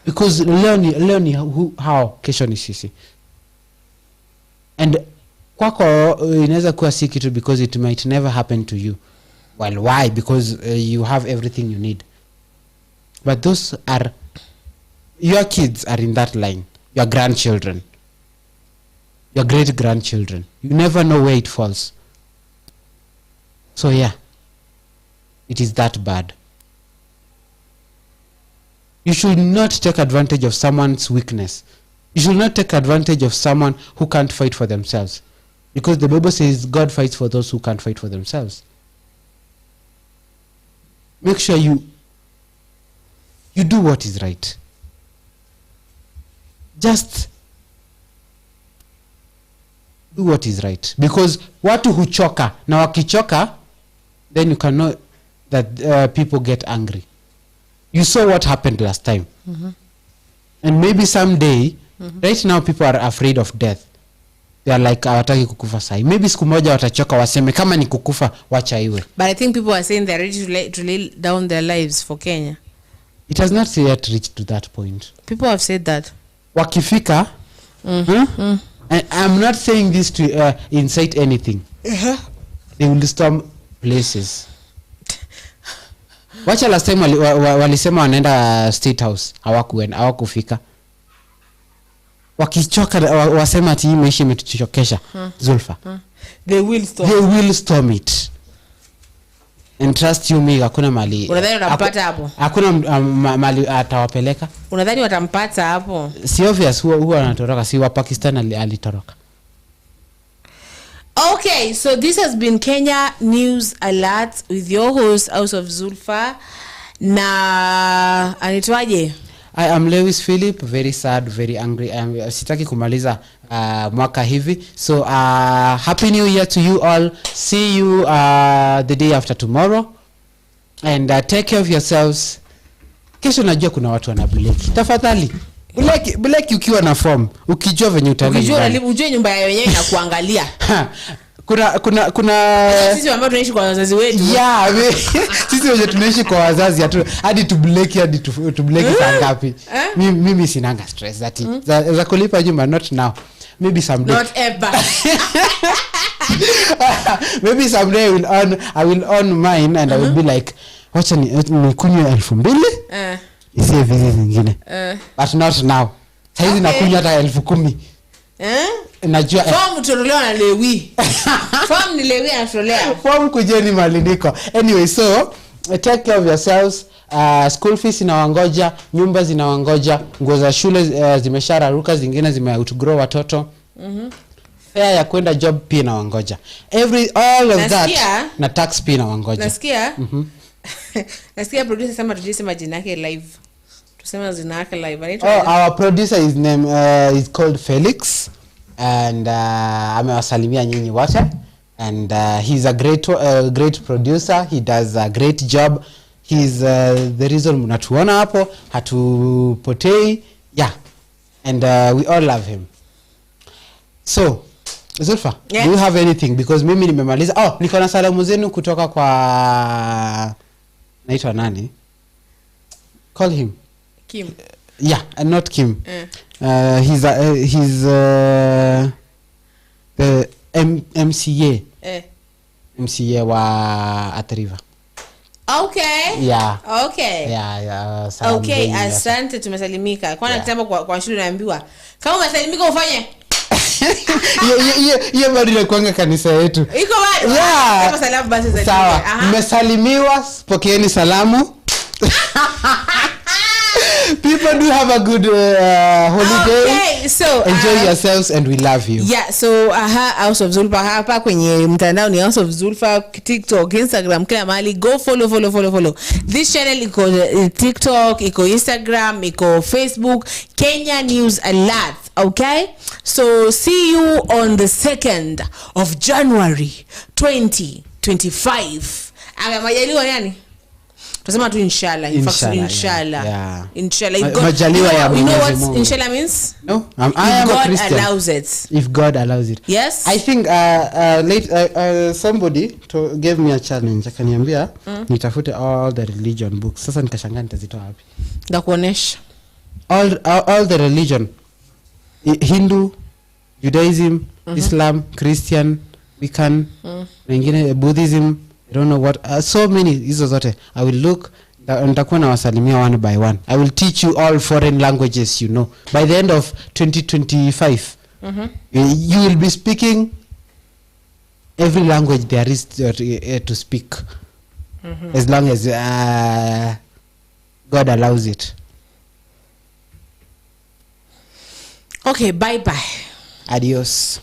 Because learn how kesho ni sisi. And kwako inaweza kuwa si kitu because it might never happen to you. Well, why? Because you have everything you need. But those are your kids are in that line. Your grandchildren. Your great-grandchildren. You never know where it falls. So yeah, it is that bad. You should not take advantage of someone's weakness. You should not take advantage of someone who can't fight for themselves. Because the Bible says God fights for those who can't fight for themselves. Make sure you do what is right. Just do what is right, because watu huchoka na wakichoka then you can know that people get angry. You saw what happened last time. And maybe someday right now people are afraid of death. They are like hawataki kukufa sai. Maybe siku moja watachoka waseme kama ni kukufa wacha iwe. But I think people are saying they're ready to lay down their lives for Kenya. It has not yet reached to that point. People have said that. Wakifika and I'm not saying this to incite anything. They will storm places. Wacha last time walisema wanaenda State House, hawakufika. Wakichoka wasema ati hii maisha imetuchokesha. Zulfa. They will storm it. And trust you me, hakuna mali. Unadhani watampata hapo? Hakuna mali atawapeleka. Unadhani watampata hapo? Si obvious huwa anatoroka, si wa Pakistan alitoroka. Okay, so this has been Kenya News Alert with your host House of Zulfa. Na anaitwaje? I am Lewis Philip, very sad, very angry. Sitaki kumaliza mwaka hivi. So happy new year to you all. See you the day after tomorrow. And take care of yourselves. Kesho najua kuna watu wana bleki. Tafadhali. Bleki ukiwa na form, ukijua venye utaenda. Ujue nyumba ya wenyewe na kuangalia. Kuna sisi ambao tunaishi kwa wazazi wetu. Yeah, sisi wenye tunaishi kwa wazazi hadi tubleki saa ngapi. Mimi sinanga stress that za kulipa nyumba, not now. Maybe someday. Not ever. Maybe someday I will earn mine and I will be like, wacha nikunywe 2,000. Isiye vile zingine. But not now. Saizi nakunywa hata 10,000. Najua form tutolewa na Lewi. Form ni Lewi anatolea. Form kujeni maliniko. Anyway, so take care of yourselves. School fees inawangoja, nyumba zinawangoja, nguo za shule zimeshararuka, zingine zimeoutgrow watoto. Fare ya kwenda job pia inawangoja. All of that na tax pia inawangoja. Nasikia? Nasikia producer sema tujisema jina yake live. Tuseme jina yake live. Our producer his name is called Felix and amewasalimia nyinyi wote and he's a great producer. He does a great job. He's the reason mnatuona hapo, hatupotei. Yeah. And we all love him. So Zulfa, do you have anything? Because mimi nimemaliza. Niko na salamu zenu kutoka kwa naitwa nani? Call him Kim. Yeah, not Kim. He's the MCA. MCA wa Atriva. Okay. Yeah. Okay. Yeah. Okay, asante, tumesalimika. Kwana kitambo kwa shule naambiwa, kama umesalimika ufanye. Ye bado ile kwanga kanisa yetu. Iko bado. Yeah. Kama salamu basi za. Sawa. Mmesalimiwa, pokeeni salamu. People do have a good holiday. Okay, so enjoy yourselves and we love you. Yeah, so House of Zulfa hapa kwenye mtandao ni House of Zulfa, TikTok, Instagram, kila mahali. Go follow. This channel iko TikTok, iko Instagram, iko Facebook, Kenya News Alert. Okay? So see you on the 2nd of January 2025. Majaliwa yani? Tusema tu inshallah. In fact, inshallah. Yeah. Inshallah. Majaliwa ya you know what inshallah means? No, I am a Christian. God allows it. If God allows it. Yes. I think somebody gave me a challenge. Akaniambia nitafute all the religion books. Sasa nikashangaa nitazitoa wapi? Ndakuonesha. All the religion. Hindu, Judaism, Islam, Christian, Wiccan, wengine Buddhism, I don't know what, so many hizo zote. I will look, nitakuwa na wasalimia one by one. I will teach you all foreign languages, you know. By the end of 2025, you will be speaking every language there is to speak, as long as God allows it. Okay, bye. Adios.